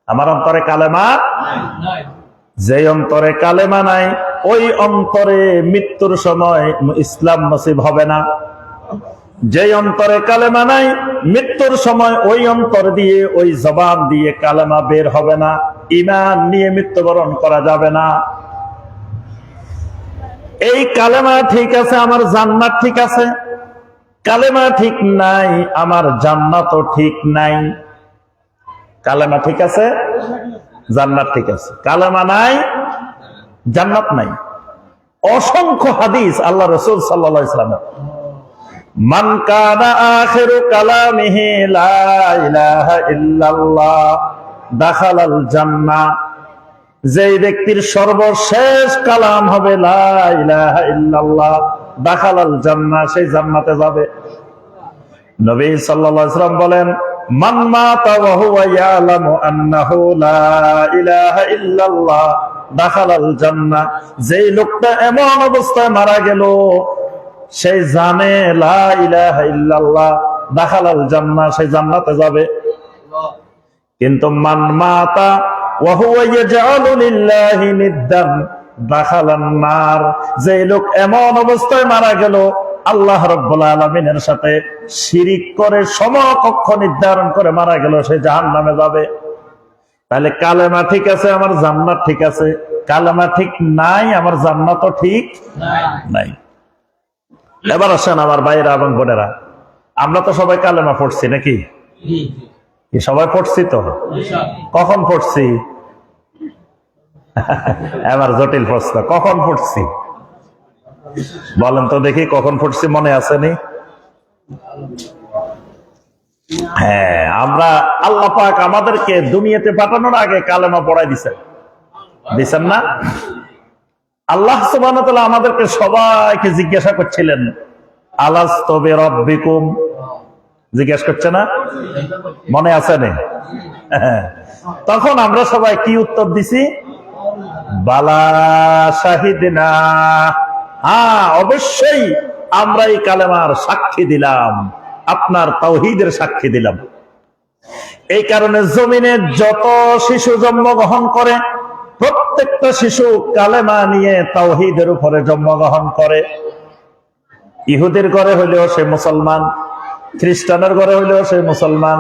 B: আমার অন্তরে কালেমা। যে অন্তরে কালেমা নাই ওই অন্তরে মৃত্যুর সময় ইসলাম নসিব হবে না। যে অন্তরে কালেমা নাই মৃত্যুর সময় ওই অন্তর দিয়ে, ওই জবান দিয়ে কালেমা বের হবে না, ঈমান নিয়ে মৃত্যুবরণ করা যাবে না। এই কালেমা ঠিক আছে, আমার জান্নাত ঠিক আছে। কালেমা ঠিক নাই, আমার জান্নাতও ঠিক নাই। কালেমা ঠিক আছে, জান্নাত ঠিক আছে। কালেমা নাই, জান্নাত নাই। অসংখ্য হাদিস আল্লাহ রাসূল সাল্লাল্লাহু আলাইহি ওয়াসাল্লাম, মান কানা আখিরু কালামিহি লা ইলাহা ইল্লাল্লাহ দাখালাল জান্নাহ। যেই ব্যক্তির সর্বশেষ কালাম হবে লা ইলাহা ইল্লাল্লাহ দাখালাল জান্নাহ, সেই জান্নাতে যাবে। নবী সাল্লাল্লাহু আলাইহি ওয়াসাল্লাম বলেন, মান মাতা ওয়া হুয়া ইয়ালামু আন্নাহু লা ইলাহা ইল্লাল্লাহ দাখালাল জান্নাহ। যেই লোকটা এমন অবস্থায় মারা গেল সেই জানে লা ইলাহা ইল্লাল্লাহ দাখালাল জান্নাহ, সেই জান্নাতে যাবে। কিন্তু মান মাতা ওয়া হুয়া ইয়াজআলু লিল্লাহি নিদ্দান দাখালান নার। যেই লোক এমন অবস্থায় মারা গেল আল্লাহ রাব্বুল আলামিনের সাথে শিরিক করে, সমকক্ষ নির্ধারণ করে মারা গেল, সে জাহান্নামে যাবে। তাহলে কালেমা ঠিক আছে, আমার জান্নাত ঠিক আছে। কালেমা ঠিক নাই, আমার জান্নাতও ঠিক নাই। এবার আসেন আমার ভাইয়েরা এবং বোনেরা, আমরা তো সবাই কালেমা পড়ছি নাকি? সবাই পড়ছি তো? কখন পড়ছি? এবার জটিল প্রশ্ন, কখন পড়ছি বলেন তো দেখি, কখন পড়ছি মনে আসেনি? হ্যাঁ, আমরা আল্লাহ পাক আমাদেরকে দুনিয়াতে পাঠানোর আগে কালেমা পড়াই দিছেন না? আল্লাহ সুবহানাহু ওয়া তাআলা আমাদেরকে সবাইকে জিজ্ঞাসা করছিলেন, আলাস্তু বিরাব্বিকুম, জিজ্ঞাসা করছে না? মনে আছে না? তখন আমরা সবাই কি উত্তর দিছি? বালা শাহিদনা, হ্যাঁ অবশ্যই আমরা এই কালেমার সাক্ষী দিলাম, আপনার তাওহীদের সাক্ষী দিলাম। এই কারণে জমিনে যত শিশু জন্মগ্রহণ করে প্রত্যেকটা শিশু কালেমা নিয়ে তাওহীদের উপরে জন্মগ্রহণ করে। ইহুদির ঘরে হইলেও সে মুসলমান, খ্রিস্টানের ঘরে হইলেও সে মুসলমান,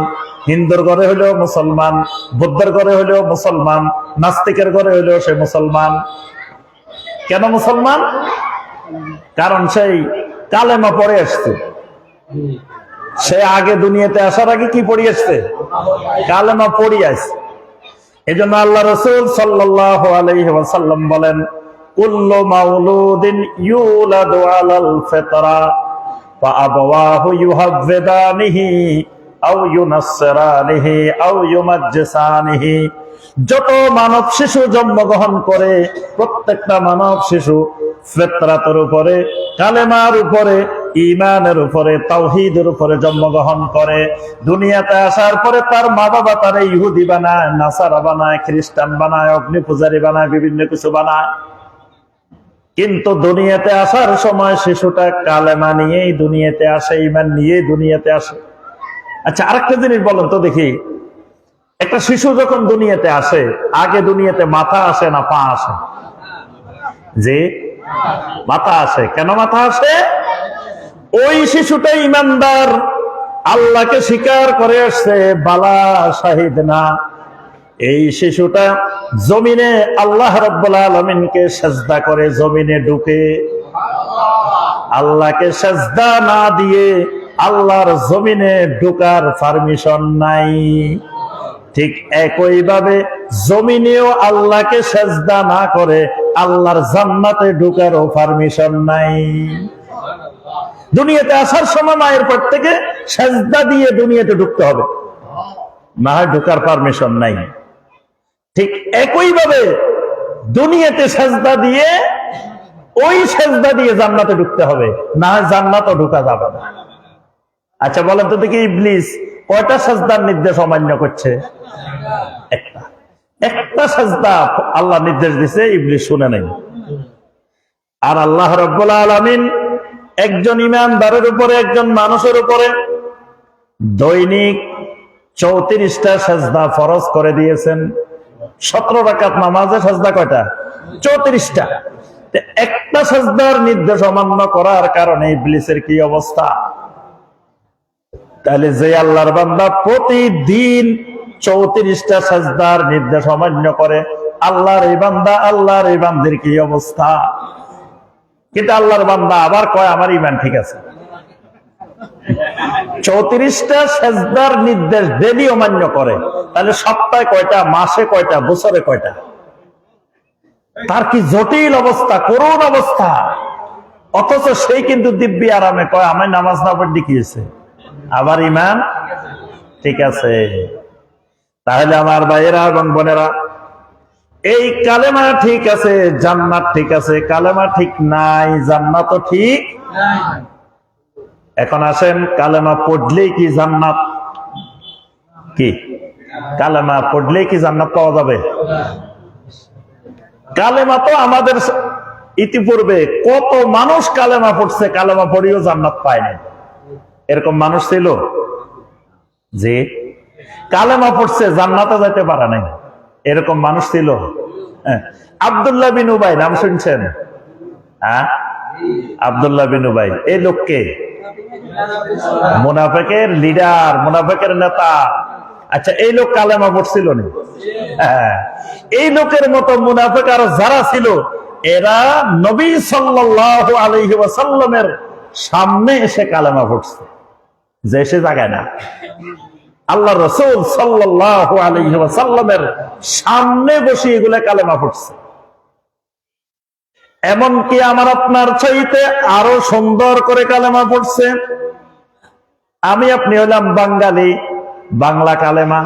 B: হিন্দুর ঘরে হইলেও মুসলমান, বৌদ্ধের ঘরে হইলেও মুসলমান, নাস্তিকের ঘরে হইলেও সে মুসলমান। কেন মুসলমান? কারণ সেই কালেমা পড়ে আসছে। সে আগে দুনিয়াতে আসার আগে কি পড়ে আসছে? কালেমা পড়ে আসছে। এই জন্য আল্লাহ রাসূল সাল্লাল্লাহু আলাইহি ওয়াসাল্লাম বলেন, কুল্লু মাউলুদিন ইউলাদু আলাল ফিতরা ফা আবাওয়াহু ইউহাব্বিদানিহি আও ইউনাসসিরানিহি আও ইউমাজ্জিসানিহি। যত মানব শিশু জন্মগ্রহণ করে প্রত্যেকটা মানব শিশু ফিতরাতের উপরে, কালেমার উপরে, ঈমানের উপরে, তাওহীদের উপরে জন্মগ্রহণ করে। দুনিয়াতে আসার পরে তার মা বাবা তারে ইহুদি বানায়, নাসারা বানায়, খ্রিস্টান বানায়, অগ্নি পূজারী বানায়, বিভিন্ন কিছু বানায়। কিন্তু দুনিয়াতে আসার সময় শিশুটা কালেমা নিয়েই দুনিয়াতে আসে, ঈমান নিয়েই দুনিয়াতে আসে। আচ্ছা, আরেকটা জিনিস বলেন তো দেখি, একটা শিশু যখন দুনিয়াতে আসে আগে দুনিয়াতে মাথা আসে না পা আসে? যে মাথা আসে। কেন মাথা আসে? ওই শিশুটা ইমানদার, আল্লাহকে স্বীকার করে আসছে, বালা শাহিদ না। এই শিশুটা জমিনে আল্লাহ রাব্বুল আলামিনকে সেজদা করে, জমিনে ঢুকে। আল্লাহকে সেজদা না দিয়ে আল্লাহর জমিনে ঢুকার পারমিশন নাই। ঠিক একইভাবে জমিনেও আল্লাহকে সেজদা না করে আল্লাহর জান্নাতে ঢুকারও পারমিশন নাই। দুনিয়াতে আসার সময় মায়ের পেট থেকে সেজদা দিয়ে দুনিয়াতে ঢুকতে হবে, না হয় ঢুকার পারমিশন নাই। ঠিক একইভাবে দুনিয়াতে সেজদা দিয়ে ওই সেজদা দিয়ে জান্নাতে ঢুকতে হবে, না হয় জান্নাতও ঢুকা যাবে না। আচ্ছা বলেন তো দেখি, ইবলিস কয়টা সেজদার নির্দেশ অমান্য করছে? একটা সেজদা আল্লাহ নির্দেশ দিছে, ইবলিস শুনে নাই। আর আল্লাহ রাব্বুল আলামিন একজন ইমানদারের উপরে, একজন মানুষের উপরে দৈনিক 34টা সেজদা ফরজ করে দিয়েছেন। 17 রাকাত নামাজে সেজদা কয়টা? 34টা। একটা সেজদার নির্দেশ অমান্য করার কারণে ইবলিসের কি অবস্থা? তাহলে যে আল্লাহর বান্দা প্রতিদিন 34টা সেজদার নির্দেশ অমান্য করে, আল্লাহর এই বান্দা, আল্লাহর এই বান্দির কি অবস্থা? কিন্তু আল্লাহর বান্দা আবার কয় আমার ঈমান ঠিক আছে। 34টা সেজদার নির্দেশ ডেলি অমান্য করে, তাহলে সপ্তাহে কয়টা, মাসে কয়টা, বছরে কয়টা? তার কি জটিল অবস্থা, করুণ অবস্থা। অথচ সেই কিন্তু দিব্যি আরামে কয় আমি নামাজ না পড়লে কি হয়েছে, আবার ঈমান ঠিক আছে। তাহলে আমার ভাইয়েরা এবং বোনেরা, এই কালেমা ঠিক আছে, জান্নাত ঠিক আছে, কালেমা ঠিক নাই, জান্নাতও ঠিক। এখন আসেন, কালেমা পড়লেই কি জান্নাত? কি কালেমা পড়লেই কি জান্নাত পাওয়া যাবে? কালেমা তো আমাদের ইতিপূর্বে কত মানুষ কালেমা পড়ছে, কালেমা পড়িও জান্নাত পায় না। এরকম মানুষ ছিল যে কালেমা পড়ছে জান্নাতে যেতে পারে নাই, এরকম মানুষ ছিল। আব্দুল্লাহ বিন উবাই নাম শুনছেন? হ্যাঁ, আব্দুল্লাহ বিন উবাই। এই লোককে মুনাফিকের লিডার, মুনাফিকের নেতা। আচ্ছা, এই লোক কালেমা পড়ছিল না? এই লোকের মতো মুনাফিক আর যারা ছিল, এরা নবী সাল্লাল্লাহু আলাইহি ওয়াসাল্লামের সামনে এসে কালেমা পড়ছে, যে এসে জায়গায় না, আল্লাহ রাসূল সাল্লাল্লাহু আলাইহি ওয়াসাল্লামের সামনে বসে এগুলা কালেমা পড়ছে। এমনকি আমার আপনার চাইতে আরো সুন্দর করে কালেমা পড়ছে। আমি আপনি হলাম বাঙালি, বাংলা কালেমা।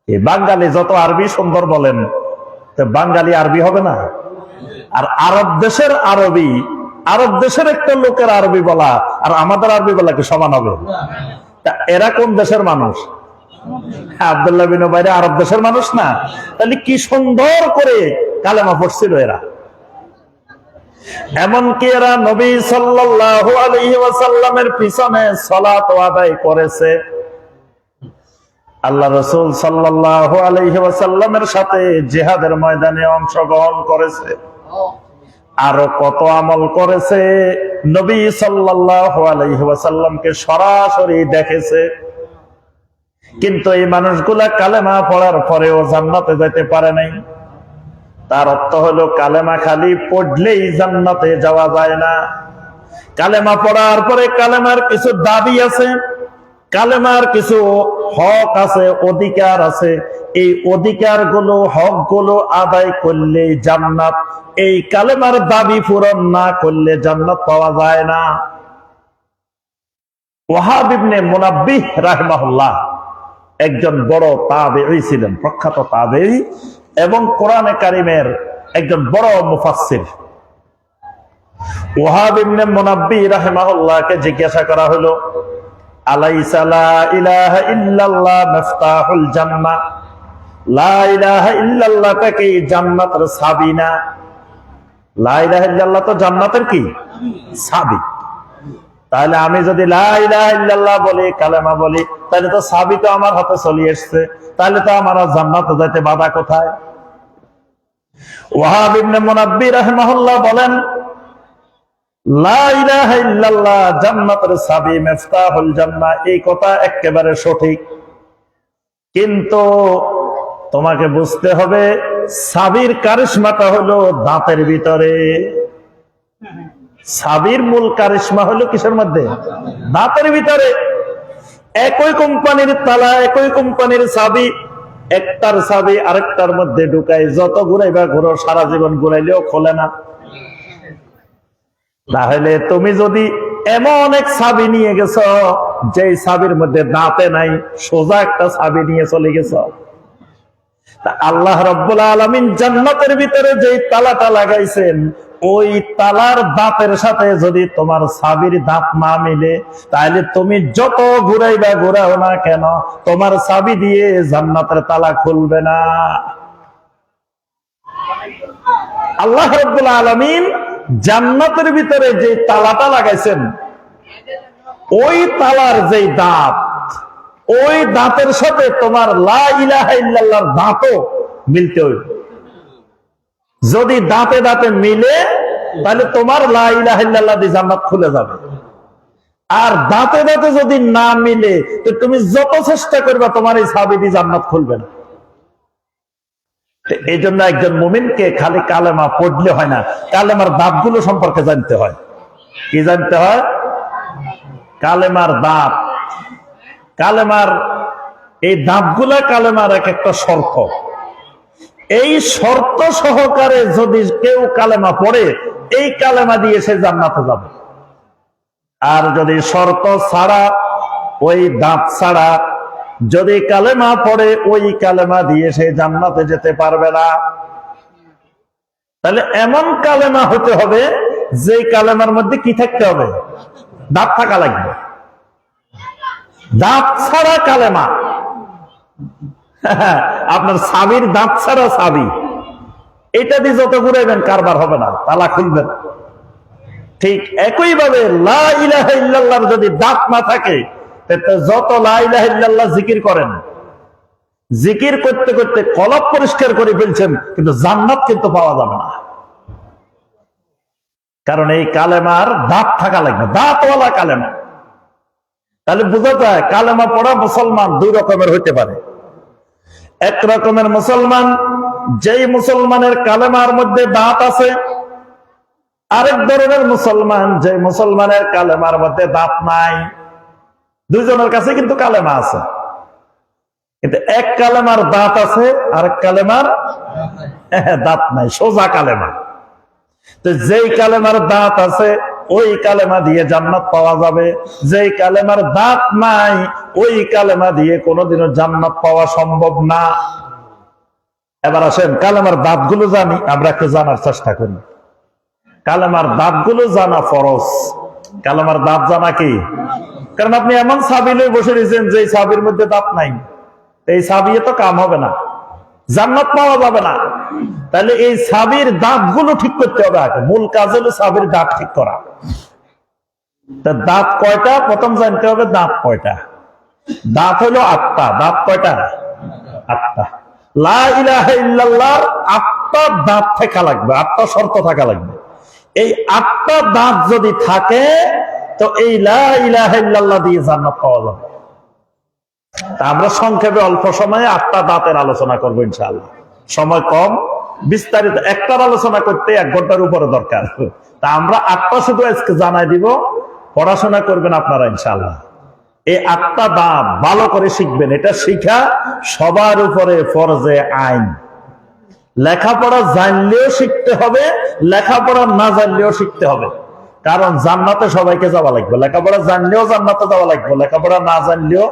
B: এই বাঙালি যত আরবি সুন্দর বলেন, তো বাঙালি আরবি হবে না? আর আরব দেশের আরবি, আরব দেশের একটা লোকের আরবি বলা আর আমাদের আরবি বলা কি সমান হবে? তা এরা কোন দেশের মানুষ? আব্দুল্লাহ বিন উবাই আরব দেশের মানুষ না? তাহলে কি সুন্দর করে কালেমা পড়ছিল এরা। এমনকি এরা নবী সাল্লাল্লাহু আলাইহি ওয়াসাল্লামের পিছনে সালাত আদায় করেছে, আল্লাহ রাসূল সাল্লাল্লাহু আলাইহি ওয়াসাল্লামের সাথে জিহাদের ময়দানে অংশগ্রহণ করেছে, আরো কত আমল করেছে। নবী সাল্লাল্লাহু আলাইহি ওয়াসাল্লামকে সরাসরি দেখেছে। কিন্তু এই মানুষগুলা কালেমা পড়ার পরেও জান্নাতে যেতে পারে নাই। তার অর্থ হলো কালেমা খালি পড়লেই জান্নাতে যাওয়া যায় না। কালেমা পড়ার পরে কালেমার কিছু দাবি আছে, কালেমার কিছু হক আছে, অধিকার আছে। এই অধিকার গুলো, হক গুলো আদায় করলে জান্নাত, এই কালেমার দাবি পূরণ না করলে জান্নাত পাওয়া যায় না। ওয়াহাব ইবনে মুনাব্বিহ রাহিমাহুল্লাহ একজন বড় তাবেঈ ছিলেন, প্রখ্যাত তাবেঈ এবং কোরআনে কারিমের একজন বড় মুফাসসির। ওয়াহাব ইবনে মুনাব্বিহ রাহিমাহুল্লাহকে জিজ্ঞাসা করা হলো, আলাইসা লা ইলাহা ইল্লাল্লাহ মিফতাহুল জান্নাহ, লা ইলাহা ইল্লাল্লাহটা কি জান্নাতের চাবি না? লা ইলাহা ইল্লাল্লাহ তো জান্নাতের কি চাবি। তাহলে আমি যদি লা ইলাহা ইল্লাল্লাহ বলি, কালেমা বলি, তাহলে তো চাবি তো আমার হাতে চলে এসছে, তাহলে তো আমার জান্নাতে যাইতে বাধা কোথায়? ওয়াহাব ইবনে মুনাব্বিহ রাহিমাহুল্লাহ বলেন, লা ইলাহা ইল্লাল্লাহ জান্নাতের চাবি, মিফতাহুল জান্নাহ, এই কথা একেবারে সঠিক। কিন্তু তোমাকে বুঝতে হবে চাবির কারিশমাটা হলো দাঁতের ভিতরে। চাবির মূল কারিশমা হলো কিসের মধ্যে? দাঁতের ভিতরে। একই কোম্পানির তালা, একই কোম্পানির চাবি, একটার চাবি আরেকটার মধ্যে ঢুকাই যত ঘুরাইবা ঘুরো, সারা জীবন ঘুরাইলেও খোলে না। তাহলে তুমি যদি এমন এক চাবি নিয়ে গেছ যে চাবির মধ্যে দাঁতে নাই, সোজা একটা চাবি নিয়ে চলে গেছ, তা আল্লাহ রাব্বুল আলামিন জান্নাতের ভিতরে যে তালাটা লাগাইছেন, ওই তালার দাঁতের সাথে যদি তোমার চাবির দাঁত না মিলে, তাহলে তুমি যত ঘুরাইবা ঘুরাও না কেন, তোমার চাবি দিয়ে জান্নাতের তালা খুলবে না। আল্লাহ রাব্বুল আলামিন জান্নাতের ভিতরে যে তালাটা লাগাইছেন, ওই তালার যে দাঁত, ওই দাঁতের সাথে তোমার লা ইলাহা ইল্লাল্লাহর দাঁতও মিলতে হইবে। যদি দাঁতে দাঁতে মিলে, তাহলে তোমার লা ইলাহা ইল্লাল্লাহ দিয়ে জান্নাত খুলে যাবে। আর দাঁতে দাঁতে যদি না মিলে, তো তুমি যত চেষ্টা করবে তোমার এই চাবি দিয়ে জান্নাত খুলবে না। এই জন্য একজন মুমিনকে খালি কালেমা পড়লে হয় না, কালেমার দাঁতগুলো সম্পর্কে জানতে হয়। কি জানতে হয়? কালেমার দাঁত, কালেমার এই দাঁতগুলা কালেমার এক একটা শর্ত। এই শর্ত সহকারে যদি কেউ কালেমা পড়ে, এই কালেমা দিয়ে সে জান্নাতে যাবে। আর যদি শর্ত ছাড়া, ওই দাঁত ছাড়া যদি কালেমা পড়ে, ওই কালেমা দিয়ে সে জান্নাতে যেতে পারবে না। তাহলে এমন কালেমা হতে হবে যে কালেমার মধ্যে কি থাকতে হবে? দাঁত থাকা লাগবে। দাঁত ছাড়া কালেমা, আপনার চাবির দাঁত ছাড়া চাবি, এটা দিয়ে যত ঘুরাইবেন কারবার হবে না, তালা খুলবেন। ঠিক একই ভাবে লা ইলাহা ইল্লাল্লাহর যদি দাঁত না থাকে, যত লা ইলাহা ইল্লাল্লাহ জিকির করেন, জিকির করতে করতে কলব পরিষ্কার করে ফেলছেন, কিন্তু জান্নাত কিন্তু পাওয়া যাবে না। কারণ এই কালেমার দাঁত থাকা লাগবে, দাঁতওয়ালা কালেমা। তাহলে বোঝা যায় কালেমা পড়া মুসলমান দুই রকমের হইতে পারে। এক রকমের মুসলমান, যেই মুসলমানের কালেমার মধ্যে দাঁত আছে। আরেক ধরনের মুসলমান, যে মুসলমানের কালেমার মধ্যে দাঁত নাই। দুইজনের কাছে কিন্তু কালেমা আছে, কিন্তু এক কালেমার দাঁত আছে, আরেক কালেমার দাঁত নাই, সোজা কালেমা। তো যেই কালেমার দাঁত আছে, ওই কালেমা দিয়ে জান্নাত পাওয়া যাবে। যেই কালেমার দাঁত নাই, ওই কালেমা দিয়ে কোনোদিনও জান্নাত পাওয়া সম্ভব না। এবার আসেন কালেমার দাঁতগুলো জানি, আমরা একটু জানার চেষ্টা করি। কালেমার দাঁতগুলো জানা ফরজ। কালেমার দাঁত জানা কি? কারণ আপনি এমন চাবি লয়ে বসে রয়েছেন যে চাবির মধ্যে দাঁত নাই, এই চাবি তো কাম হবে না, জান্নাত পাওয়া যাবে না। তাহলে এই চাবির দাঁতগুলো ঠিক করতে হবে আগে। মূল কাজ হলো চাবির দাঁত ঠিক করা। দাঁত কয়টা প্রথম জানতে হবে, দাঁত কয়টা। দাঁত হলো 8টা। দাঁত কয়টা? 8টা। লা ইলাহা ইল্লাল্লাহর 8টা দাঁত থাকা লাগবে, 8টা শর্ত থাকা লাগবে। এই 8টা দাঁত যদি থাকে, তো এই লা ইলাহা ইল্লাল্লাহ দিয়ে জান্নাত পাওয়া যাবে। আমরা সংক্ষেপে অল্প সময়ে 8টা দাঁতের আলোচনা করবো ইনশাআল্লাহ। সময় কম, বিস্তারিত একটার আলোচনা করতে 1 ঘন্টার উপরে দরকার। তা আমরা 8টা শুধু আজকে জানাই দিব, পড়াশোনা করবেন আপনারা ইনশাআল্লাহ। এই 8টা দাঁত ভালো করে শিখবেন। এটা শিখা সবার উপরে ফরজে আইন। লেখাপড়া জানলেও শিখতে হবে, লেখাপড়া না জানলেও শিখতে হবে। কারণ জান্নাতে সবাইকে যাওয়া লাগবে। লেখাপড়া জানলেও জান্নাতে যাওয়া লাগবে, লেখাপড়া না জানলেও।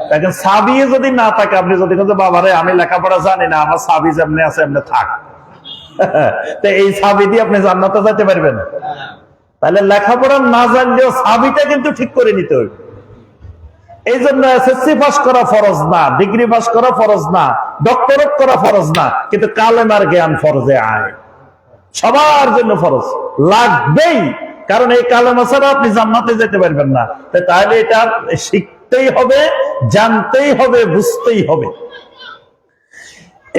B: দেখেন চাবি যদি না থাকে, আপনি যদি বাবারে আমি লেখাপড়া জানি না, আমার চাবি যেমনি আছে এমনি থাক, তো এই চাবি দিয়ে আপনি জান্নাতে যেতে পারবেন? তাহলে লেখাপড়া না জানলেও চাবিটা কিন্তু ঠিক করে নিতে হবে। এই জন্য এসএসসি পাস করা ফরজ না, ডিগ্রি পাস করা ফরজ না, ডক্টরেট করা ফরজ না, কিন্তু কালেমার জ্ঞান ফরজে আয়, সবার জন্য ফরজ লাগবেই। কারণ এই কালেমা ছাড়া আপনি জান্নাতে যেতে পারবেন না। তাহলে এটা শিখতেই হবে, জানতেই হবে, বুঝতেই হবে।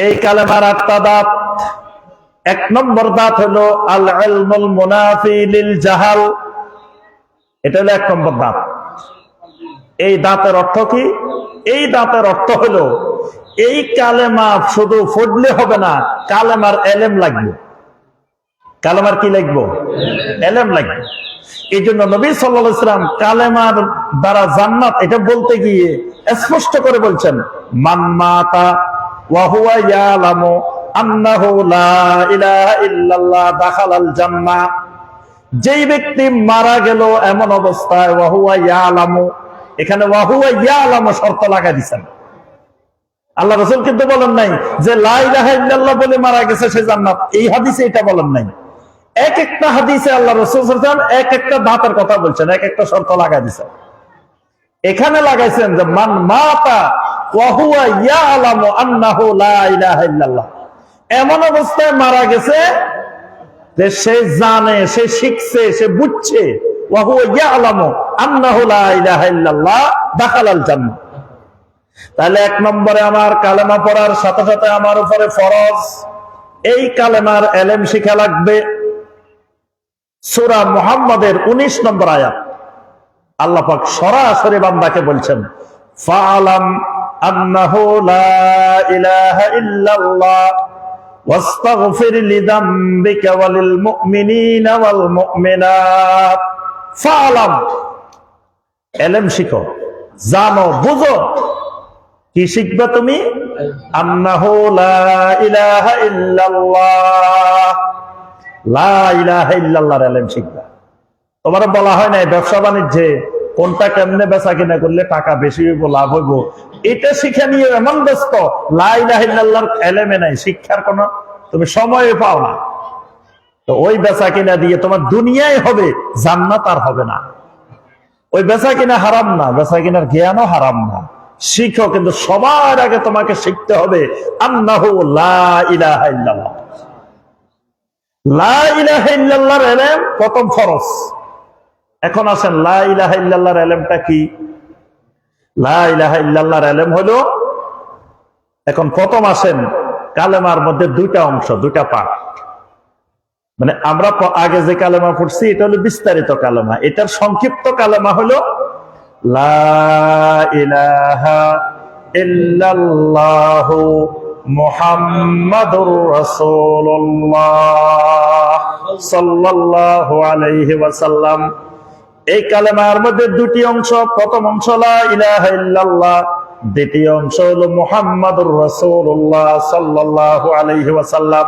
B: এই কালেমার 8টা দাঁত। 1 নম্বর দাঁত হলো আল ইলমুল মুনাফি লিল জাহাল। এটা হলো 1 নম্বর দাঁত। এই দাঁতের অর্থ কি? এই দাঁতের অর্থ হলো এই কালেমা শুধু পড়লে হবে না, কালেমার এলেম লাগবে। কালেমার কি লাগবে? এলেম লাগবে। এই জন্য নবী সাল্লাল্লাহু আলাইহি ওয়াসাল্লাম কালেমার দ্বারা জান্নাত এটা বলতে গিয়ে স্পষ্ট করে বলছেন, মান মাতা ওয়া হুয়া ইয়ালামু আন্নাহু লা ইলাহা ইল্লাল্লাহ দাখালাল জান্নাহ। যেই ব্যক্তি মারা গেল এমন অবস্থায় ওয়া হুয়া ইয়ালামু, এখানে ওয়া হুয়া ইয়ালামু শর্ত লাগাই দিয়েছেন। আল্লাহ রাসূল কিন্তু বলেন নাই যে লা ইলাহা ইল্লাল্লাহ বলে মারা গেছে সে জান্নাত, এই হাদিসে এটা বলেন নাই। এক একটা হাদিসে আল্লাহ রাসূল সাল্লাল্লাহু আলাইহি ওয়াসাল্লাম এক একটা ধাপের কথা বলছেন, এক একটা শর্ত লাগাই দিয়েছেন। এখানে লাগাইছেন যে মান মাতা ওয়া হুয়া ইয়ালামু আন্নাহু লা ইলাহা ইল্লাল্লাহ, এমন অবস্থায় মারা গেছে যে সে জানে, সে শিখছে, সে বুঝছে, ওয়া হুয়া ইয়ালামু আন্নাহু লা ইলাহা ইল্লাল্লাহ দাখালাল জান্নাহ। তাহলে এক নম্বরে আমার কালেমা পড়ার সাথে সাথে আমার উপরে ফরজ এই কালেমার এলেম শিখা লাগবে। সূরা মুহাম্মাদের 19 নম্বর আয়াত আল্লাহ পাক সরাসরি বান্দাকে বলছেন, ফাআলাম আন্নাহু লা ইলাহা ইল্লাল্লাহ ওয়াস্তাগফির লিযামবিকা ওয়ালিল মুমিনিনা ওয়াল মুমিনাত। ফাআলাম, এলেম শিখো, জানো, বুঝো। কি শিখবে তুমি? আন্নাহু লা ইলাহা ইল্লাল্লাহ, লা ইলাহা ইল্লাল্লাহর ইলম শিখবে। তোমার বলা হয় না ব্যবসা বাণিজ্যে কোনটা কেমনে বেচা কিনা করলে টাকা বেশি হইব, লাভ হইব, এটা শিখে নিয়ে এমন ব্যস্ত লা ইলাহা ইল্লাল্লাহর ইলমে নাই, শিক্ষার কোনো তুমি সময় পাও না। তো ওই বেচা কিনা দিয়ে তোমার দুনিয়ায় হবে, জান্নাত আর হবে না। ওই বেচা কিনা হারাম না, বেচা কিনার জ্ঞানও হারাম না, শিখো। কিন্তু সবার আগে তোমাকে শিখতে হবে আন্নাহু লা ইলাহা ইল্লাল্লাহ। লা ইলাহা ইল্লাল্লাহর ইলম প্রথম ফরজ। এখন আসেন লা ইলাহা ইল্লাল্লাহর ইলমটা কি? লা ইলাহা ইল্লাল্লাহর ইলম হলো, এখন প্রথম আসেন কালেমার মধ্যে দুইটা অংশ, দুইটা পার্ট। মানে আমরা আগে যে কালেমা পড়ছি এটা হলো বিস্তারিত কালেমা, এটার সংক্ষিপ্ত কালেমা হলো লা ইলাহা ইল্লাল্লাহু মুহাম্মাদুর রাসূলুল্লাহ সাল্লাল্লাহু আলাইহি ওয়াসাল্লাম। এই কালেমার মধ্যে দুটি অংশ, প্রথম অংশ লা ইলাহা ইল্লাল্লাহ, দ্বিতীয় অংশ হলো মুহাম্মাদুর রাসূলুল্লাহ সাল্লাল্লাহু আলাইহি ওয়াসাল্লাম।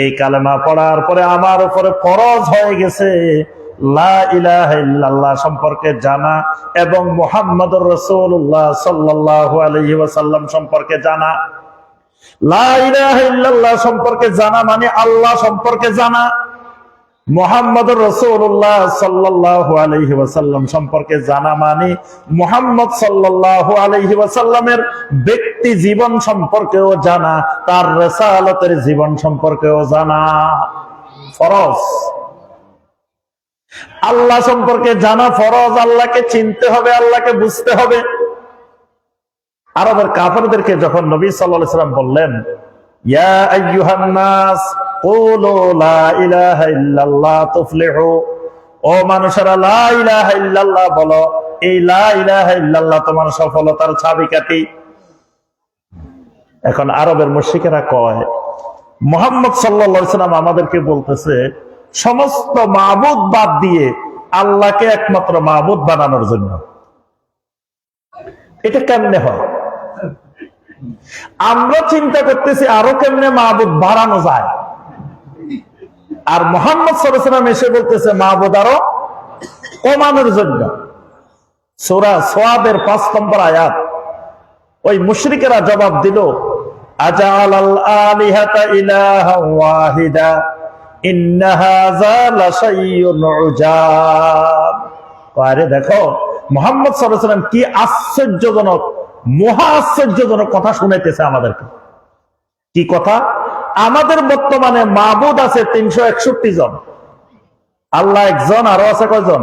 B: এই কালেমা পড়ার পরে আমার উপরে ফরজ হয়ে গেছে লা ইলাহা ইল্লাল্লাহ সম্পর্কে জানা এবং মুহাম্মাদুর রাসূলুল্লাহ সাল্লাল্লাহু আলাইহি ওয়াসাল্লাম সম্পর্কে জানা। লা ইলাহা ইল্লাল্লাহ সম্পর্কে জানা মানে আল্লাহ সম্পর্কে জানা, মুহাম্মাদুর রাসূলুল্লাহ সাল্লাল্লাহু আলাইহি ওয়াসাল্লাম সম্পর্কে জানা মানে মুহাম্মদ সাল্লাল্লাহু আলাইহি ওয়াসাল্লামের ব্যক্তি জীবন সম্পর্কেও জানা, তার রিসালাতের জীবন সম্পর্কেও জানা ফরজ। আল্লাহ সম্পর্কে জানা ফরজ, আল্লাহকে চিনতে হবে, আল্লাহকে বুঝতে হবে। আরবের কাফেরদেরকে যখন নবী সাল্লাল্লাহু আলাইহি ওয়াসাল্লাম বললেন ইয়া আইয়ুহান নাস কুলু লা ইলাহা ইল্লাল্লাহ তুফলিহু, ও মানুষেরা লা ইলাহা ইল্লাল্লাহ বলো, এই লা ইলাহা ইল্লাল্লাহ তোমার সফলতার চাবিকাঠি। এখন আরবের মুশরিকেরা কয় মুহাম্মদ সাল্লাল্লাহু আলাইহি ওয়াসাল্লাম আমাদেরকে বলতেছে সমস্ত মাবুদ বাদ দিয়ে আল্লাহকে একমাত্র মাবুদ বানানোর জন্য। এটা কেমনে হয়? আমরা চিন্তা করতেছি আরো কেমনে মাবুদ বাড়ানো যায়, আর মুহাম্মদ সাল্লাল্লাহু আলাইহি ওয়াসাল্লাম এসে বলতেছে মাবুদ আরো কমানোর জন্য। সূরা সোয়াদের 5 নম্বর আয়াত। ওই মুশরিকেরা জবাব দিল আজালাল আলিহাতা ইলাহা ওয়াহিদা ইন্না হাযা লাশাইউন উজাব। আরে দেখো মুহাম্মদ সাল্লাল্লাহু আলাইহি ওয়াসাল্লাম কি আশ্চর্যজনক, মহা আশ্চর্যজনক কথা শুনাইতেছে আমাদেরকে। কি কথা? আমাদের বর্তমানে মাবুদ আছে 361 জন, আল্লাহ একজন, আরো আছে কয়জন?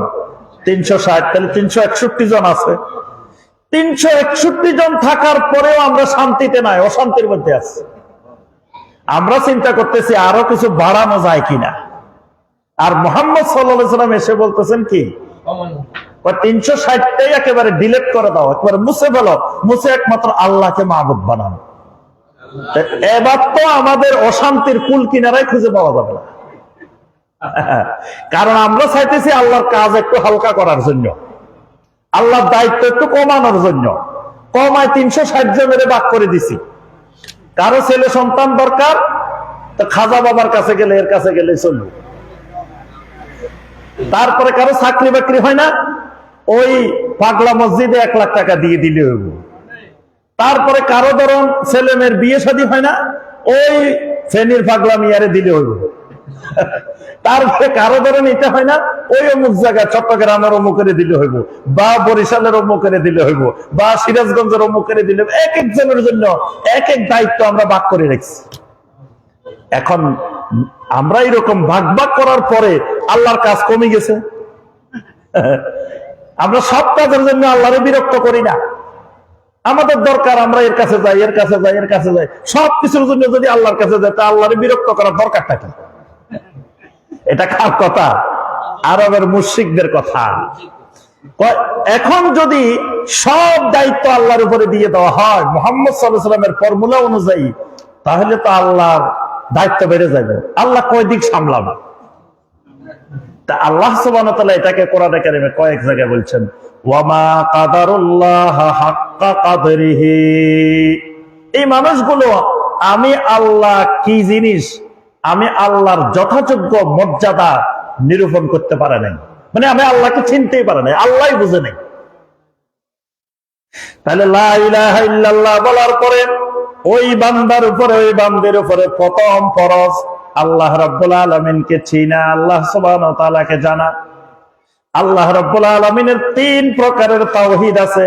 B: 360। তাহলে 361 জন আছে। 361 জন থাকার পরেও আমরা শান্তিতে নাই, অশান্তির মধ্যে আছি। আমরা চিন্তা করতেছি আরো কিছু বাড়ানো যায় কিনা। আর মুহাম্মদ সাল্লাল্লাহু আলাইহি ওয়াসাল্লাম এসে বলতেছেন কি 360টাই একেবারে ডিলিট করে দাও, একেবারে মুছে ফেলো, মুছে একমাত্র আল্লাহকে মাবুদ বানাও। এবার তো আমাদের অশান্তির কুল কিনারাই খুঁজে পাওয়া যাবে না। কারণ আমরা চাইতেছি আল্লাহর কাজ একটু হালকা করার জন্য, আল্লাহর দায়িত্ব একটু কমানোর জন্য। কমায় 360 জনের ভাগ করে দিছি। কারো ছেলে সন্তান দরকার, তো খাজা বাবার কাছে গেলে, এর কাছে গেলে চলবে। তারপরে কারো চাকরি বাকরি হয় না, ওই পাগলা মসজিদে 1 লাখ টাকা দিয়ে দিলে হইব। তারপরে কারো ধরুন ছেলে মেয়ের বিয়ে শাদী হয় না, ওই ফেনীর পাগলা মিয়ারে দিলে হইব। তারপরে কারো ধরে নিতে হয় না, ওই অমুক জায়গায় চট্টগ্রামের অমুকের দিলে হইব, বা বরিশালের অমুকের দিলে হইব, বা সিরাজগঞ্জের অমুকের দিলে, এক একজনের জন্য এক এক দায়িত্ব আমরা ভাগ করে রেখেছি। এখন আমরা এরকম ভাগ ভাগ করার পরে আল্লাহর কাজ কমে গেছে। আমরা সব কাজের জন্য আল্লাহরে বিরক্ত করি না। আমাদের দরকার আমরা এর কাছে যাই, এর কাছে যাই, এর কাছে যাই, সবকিছুর জন্য যদি আল্লাহর কাছে যাই, তা আল্লাহরে বিরক্ত করার দরকারটা কি? এটা কার কথা? আরবের মুশরিকদের কথা। এখন যদি সব দায়িত্ব আল্লাহর উপরে দিয়ে দেওয়া হয় মুহাম্মদ সাল্লাল্লাহু আলাইহি ওয়াসাল্লামের ফর্মুলা অনুযায়ী, তাহলে তো আল্লাহর দায়িত্ব বেড়ে যাবে। আল্লাহ কয় দিক সামলাবে? তা আল্লাহ সুবহানাহু ওয়া তাআলা এটাকে কোরআনে কারিমে কয়েক জায়গায় বলছেন, ওয়ামা কাদারুল্লাহ হাক্কা কাদরিহি। এই মানুষগুলো আমি আল্লাহ কি জিনিস, আমি আল্লাহর যথাযোগ্য মর্যাদা নিরূপণ করতে পারে নাই, মানে আমি আল্লাহকে চিনতেই পারে নাই, আল্লাহই বুঝে নাই। তাহলে লা ইলাহা ইল্লাল্লাহ বলার পরে ওই বান্দার উপরে, ওই বান্দির উপরে প্রথম ফরজ আল্লাহ রাব্বুল আলামিনকে চিনা, আল্লাহ সুবহানাহু ওয়া তাআলাকে জানা। আল্লাহ রাব্বুল আলামিনের 3 প্রকারের তাওহীদ আছে।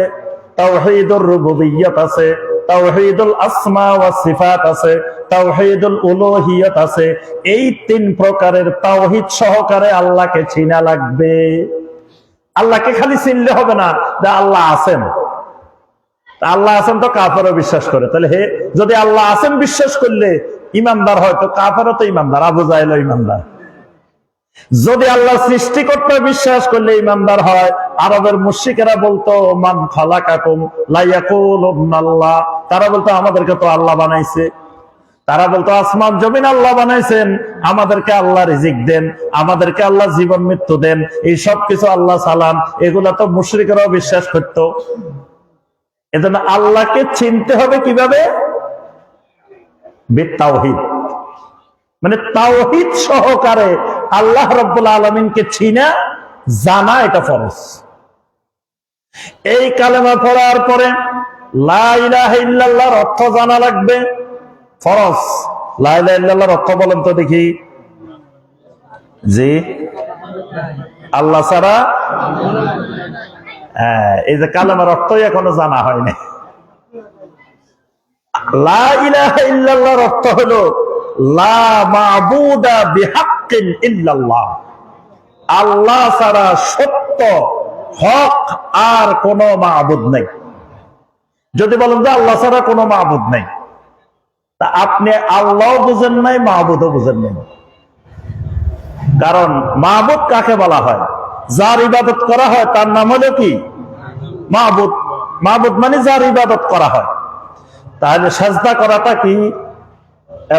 B: তাওহীদুর রুবুবিয়্যাত আছে, তাওহীদুল আসমা ওয়াস সিফাত আছে, তাওহীদুল উলুহিয়্যাত আছে। এই 3 প্রকারের তাওহীদ সহকারে আল্লাহকে চিনা লাগবে। আল্লাহকে খালি চিনলে হবে না যে আল্লাহ আছেন। আল্লাহ আছেন তো কাফেরও বিশ্বাস করে। তাহলে হে যদি আল্লাহ আছেন বিশ্বাস করলে ইমানদার হয়, তো কাফেরও তো ইমানদার, আবু জাহেলও ইমানদার। যদি আল্লাহ সৃষ্টিকর্তা বিশ্বাস করলে ইমানদার হয়। আরবের মুশরিকেরা বলতো মান খালাকাকুম লা ইয়াকুলুনাল্লাহ, তারা বলতো আমাদেরকে তো আল্লাহ বানাইছে। তারা বলতো আসমান জমিন আল্লাহ বানাইছেন, আমাদেরকে আল্লাহ রিজিক দেন, আমাদেরকে আল্লাহ জীবন মৃত্যু দেন, এই সব কিছু আল্লাহ সালাম, এগুলা তো মুশরিকরাও বিশ্বাস করতো। এজন্য আল্লাহকে চিনতে হবে কিভাবে? বিত্তাওহীদ, মানে তাওহীদ সহকারে আল্লাহ রাব্বুল আলামিনকে চিনা জানা, এটা ফরজ। এই কালেমা পড়ার পরে লা ইলাহা ইল্লাল্লাহর অর্থ জানা লাগবে, ফরজ। লা ইলাহা ইল্লাল্লাহর অর্থ বলেন তো দেখি। জি, আল্লাহ ছাড়া। এই যে কালেমার অর্থই এখনো জানা হয়নি। লা ইলাহা ইল্লাল্লাহর অর্থ হলো লা মা'বুদা বিহাক্কিন ইল্লাল্লাহ, আল্লাহ ছাড়া সত্য হক আর কোন মা'বুদ নেই। যদি বলেন যে আল্লাহ ছাড়া কোনো মা'বুদ নেই, তা আপনি আল্লাহ বুঝেন নাই, মা'বুদও বুঝেন নাই। কারণ মা'বুদ কাকে বলা হয়? যার ইবাদত করা হয় তার নাম হলো কি? মা'বুদ। মা'বুদ মানে যার ইবাদত করা হয়। তাহলে সাজদা করাটা কি?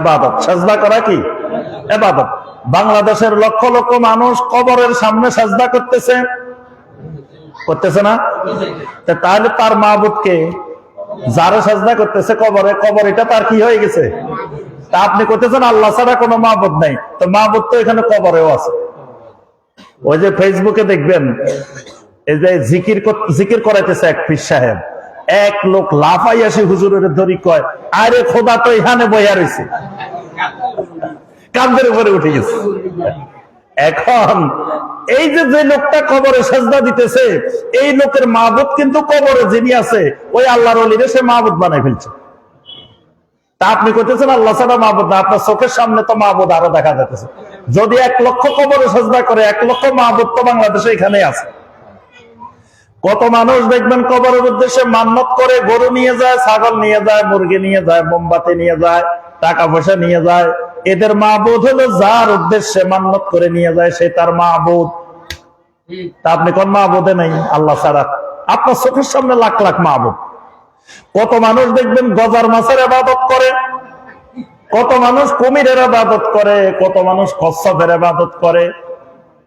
B: ইবাদত। সাজদা করা কি? ইবাদত। বাংলাদেশের লক্ষ লক্ষ মানুষ কবরের সামনে সাজদা করতেছে, করতেছে না? তাহলে তার মা'বুদকে, যারা সাজদা করতেছে কবরে, কবর এটা তার কি হয়ে গেছে? তা আপনি করতেছেন আল্লাহ ছাড়া কোনো মা'বুদ নাই, তো মা'বুদ তো এখানে কবরেও আছে। ওই যে ফেসবুকে দেখবেন, এই যে জিকির করাইতেছে এক পীর সাহেব, এক লোক লাফাই আসে হুজুরের ধরি, কয় আরে খোদা তো এখানে বইয়া রয়েছে, কাঁধের উপরে উঠে গেছে। এখন এই যে লোকটা কবরে সাজদা দিতেছে, এই লোকের মা'বুদ কিন্তু কবরে যিনি আছে ওই আল্লাহর ওলিরে সে মা'বুদ বানাই ফেলছে। তা আপনি করতেছেন আল্লাহ ছাড়া মা'বুদ না, আপনার চোখের সামনে তো মা'বুদ আরো দেখা যাচ্ছে। যদি 1 লক্ষ কবরে সাজদা করে, 1 লক্ষ মা'বুদ তো বাংলাদেশে এখানেই আছে। কত মানুষ দেখবেন কবরের উদ্দেশ্যে মান্নত করে, গরু নিয়ে যায়, ছাগল নিয়ে যায়, মুরগি নিয়ে যায়, মোমবাতি নিয়ে যায়, টাকা পয়সা নিয়ে যায়। এদের মা'বুদ হলো যার উদ্দেশ্যে মান্নত করে নিয়ে যায়, সে তার মা'বুদ। তা আপনি কোন মা'বুদে নাই আল্লাহ ছাড়া? আপনার চোখের সামনে লাখ লাখ মা'বুদ। কত মানুষ দেখবেন গজার মাছের ইবাদত করে, কত মানুষ কুমিরের ইবাদত করে, কত মানুষ কচ্ছপের ইবাদত করে,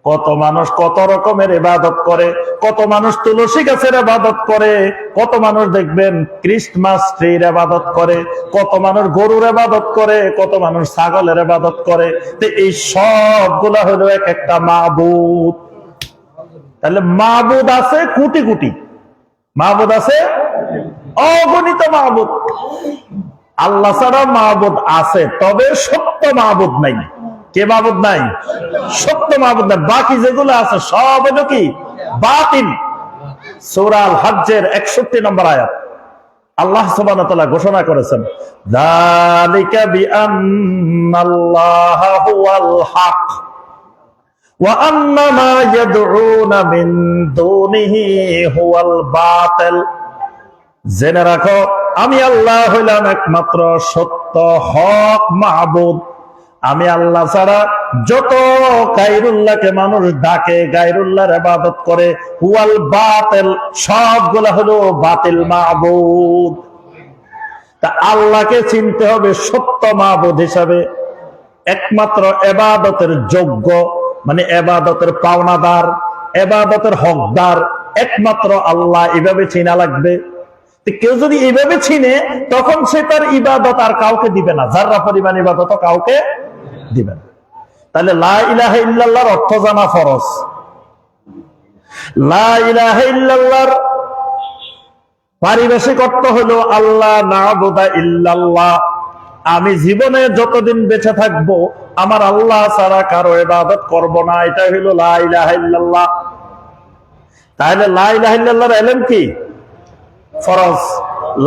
B: কত মানুষ কত রকমের ইবাদত করে, কত মানুষ তুলসী গাছের ইবাদত করে, কত মানুষ দেখবেন ক্রিসমাস ট্রির ইবাদত করে, কত মানুষ গরুর ইবাদত করে, কত মানুষ ছাগলের ইবাদত করে। তো এই সবগুলা হলো এক একটা মা'বুদ। তাহলে মা'বুদ আছে কোটি কোটি, মা'বুদ আছে অগণিত মা'বুদ। আল্লাহ ছাড়া মা'বুদ আছে, তবে সত্য মা'বুদ নাই। কে মাবুদ নাই? সত্য মাবুদ নাই। বাকি যেগুলো আছে সব হলো কি? বাতিল। সূরা আল হজ্জের 61 নম্বর আয়াত আল্লাহ সুবহানাহু ওয়া তাআলা ঘোষণা করেছেন, যালিকা বিআন্নাল্লাহা হুয়াল হক ওয়া আন্না মা ইয়াদউনা মিন দুনিহি হুয়াল বাতিল। জেনে রাখো, আমি আল্লাহ হইলাম একমাত্র সত্য হক মাবুদ। আমি আল্লাহ ছাড়া যত গায়রুল্লাহকে মানুষ ডাকে, গায়রুল্লাহর ইবাদত করে, হুয়াল বাতিল, সবগুলা হলো বাতিল মাবুদ। তা আল্লাহকে চিনতে হবে সত্য মাবুদ হিসাবে, একমাত্র ইবাদতের যোগ্য, মানে ইবাদতের পাওনাদার, ইবাদতের হকদার একমাত্র আল্লাহ। এভাবে চিনা লাগবে। কেউ যদি এভাবে চিনে, তখন সে তার ইবাদত আর কাউকে দিবে না, যারা পরিমাণ ইবাদত কাউকে দিবে না। তাহলে লা ইলাহা ইল্লাল্লাহর অর্থ জানা ফরজ। লা ইলাহা ইল্লাল্লাহর পারিভাষিক অর্থ হলো আল্লাহ না'বুদা ইল্লাল্লাহ। আমি জীবনে যতদিন বেঁচে থাকবো আমার আল্লাহ ছাড়া কারো ইবাদত করব না, এটা হলো লা ইলাহা ইল্লাল্লাহ। তাহলে লা ইলাহা ইল্লাল্লাহর ইলম কি? ফরজ।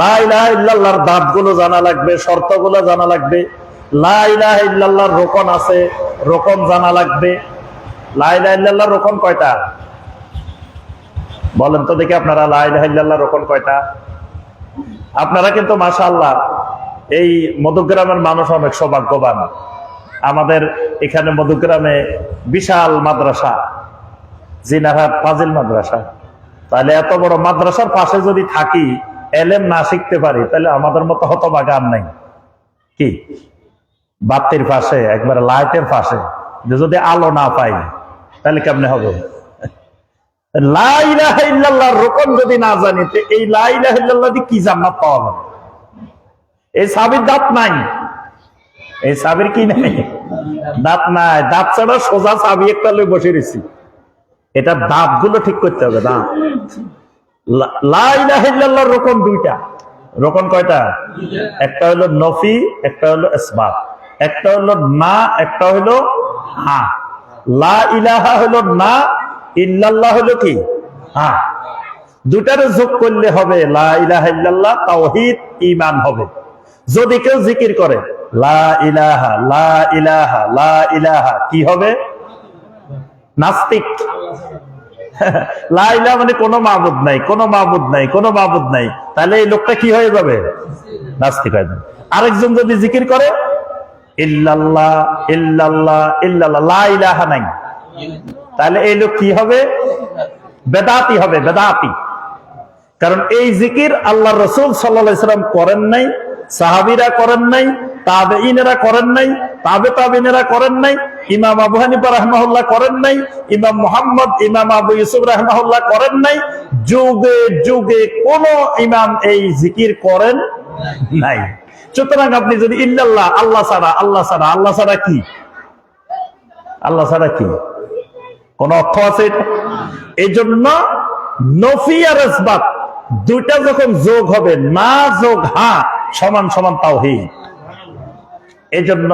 B: লা ইলাহা ইল্লাল্লাহর দাবগুলো জানা লাগবে, শর্তগুলো জানা লাগবে। লা ইলাহা ইল্লাল্লাহর রোকন আছে, রোকন জানা লাগবে। লা ইলাহা ইল্লাল্লাহর রোকন কয়টা বলেন তো দেখি আপনারা? লা ইলাহা ইল্লাল্লাহর রোকন কয়টা? আপনারা কিন্তু মাশাআল্লাহ এই মধুগ্রামের মানুষ অনেক সৌভাগ্যবান। আমাদের এখানে মধুগ্রামে বিশাল মাদ্রাসা, জিনারহাট ফাজিল মাদ্রাসা। তাহলে এত বড় মাদ্রাসার পাশে যদি থাকি, এলেম না শিখতে পারি, তাহলে আমাদের মতো হতভাগা আর নাই। কি বাতির পাশে, একবারে লাইটের পাশে যদি আলো না পাই, তাহলে কেমনে হবে? লা ইলাহা ইল্লাল্লাহর রোকন যদি না জানি, তো এই লা ইলাহা ইল্লাল্লাহ দিয়ে কি জান্নাত পাওয়া যাবে? এই সাবির দাঁত নাই, এই সাবির কি নাই? দাঁত নাই। দাঁত ছাড়া সোজা চাবি একটা লই বসে রয়েছি। এটা দাঁত গুলো ঠিক করতে হবে। দাঁত। লা ইলাহা ইল্লাল্লাহর রোকন দুইটা। রোকন কয়টা? একটা হলো নফি, একটা হলো ইসবাত। একটা হলো না, একটা হলো হ্যাঁ। লা ইলাহা হলো না, ইল্লাল্লাহ হলো কি? হ্যাঁ। দুটারে যোগ করলে হবে লা ইলাহা ইল্লাল্লাহ, তাওহীদ, ঈমান হবে। যদি কেউ জিকির করে লা ইলাহা লা ইলাহা লা ইলাহা, কি হবে? নাস্তিক। লা ইলাহা মানে কোনো মাবুদ নাই, কোনো মাবুদ নাই, কোনো মাবুদ নাই। তাহলে এই লোকটা কি হয়ে যাবে? নাস্তিক হয়ে যাবে। আরেকজন যদি জিকির করে ইল্লাল্লাহ ইল্লাল্লাহ ইল্লাল্লাহ, লা ইলাহা নাই, তাহলে এই লোক কি হবে? বেদাতি হবে, বেদাতি। কারণ এই জিকির আল্লাহ রাসূল সাল্লাল্লাহু আলাইহি ওয়াসাল্লাম করেন নাই, সাহাবীরা করেন নাই, তাবেঈনেরা করেন নাই, তাবেঈনেরা করেন নাই, ইমাম আবু হানিফা রাহিমাহুল্লাহ করেন নাই, ইমাম মুহাম্মদ, ইমাম আবু ইউসুফ রাহিমাহুল্লাহ করেন নাই। যুগে যুগে কোন ইমাম এই জিকির করেন নাই। সুতরাং আপনি যদি ইল্লাল্লাহ, আল্লাহ ছাড়া, আল্লাহ ছাড়া, আল্লাহ ছাড়া কি? আল্লাহ ছাড়া কি কোন অর্থ আছে? এই জন্য নফি আর ইসবাত দুইটা যখন যোগ হবে, না যোগ হ্যাঁ, সমান সমান তাওহীদ। এই জন্য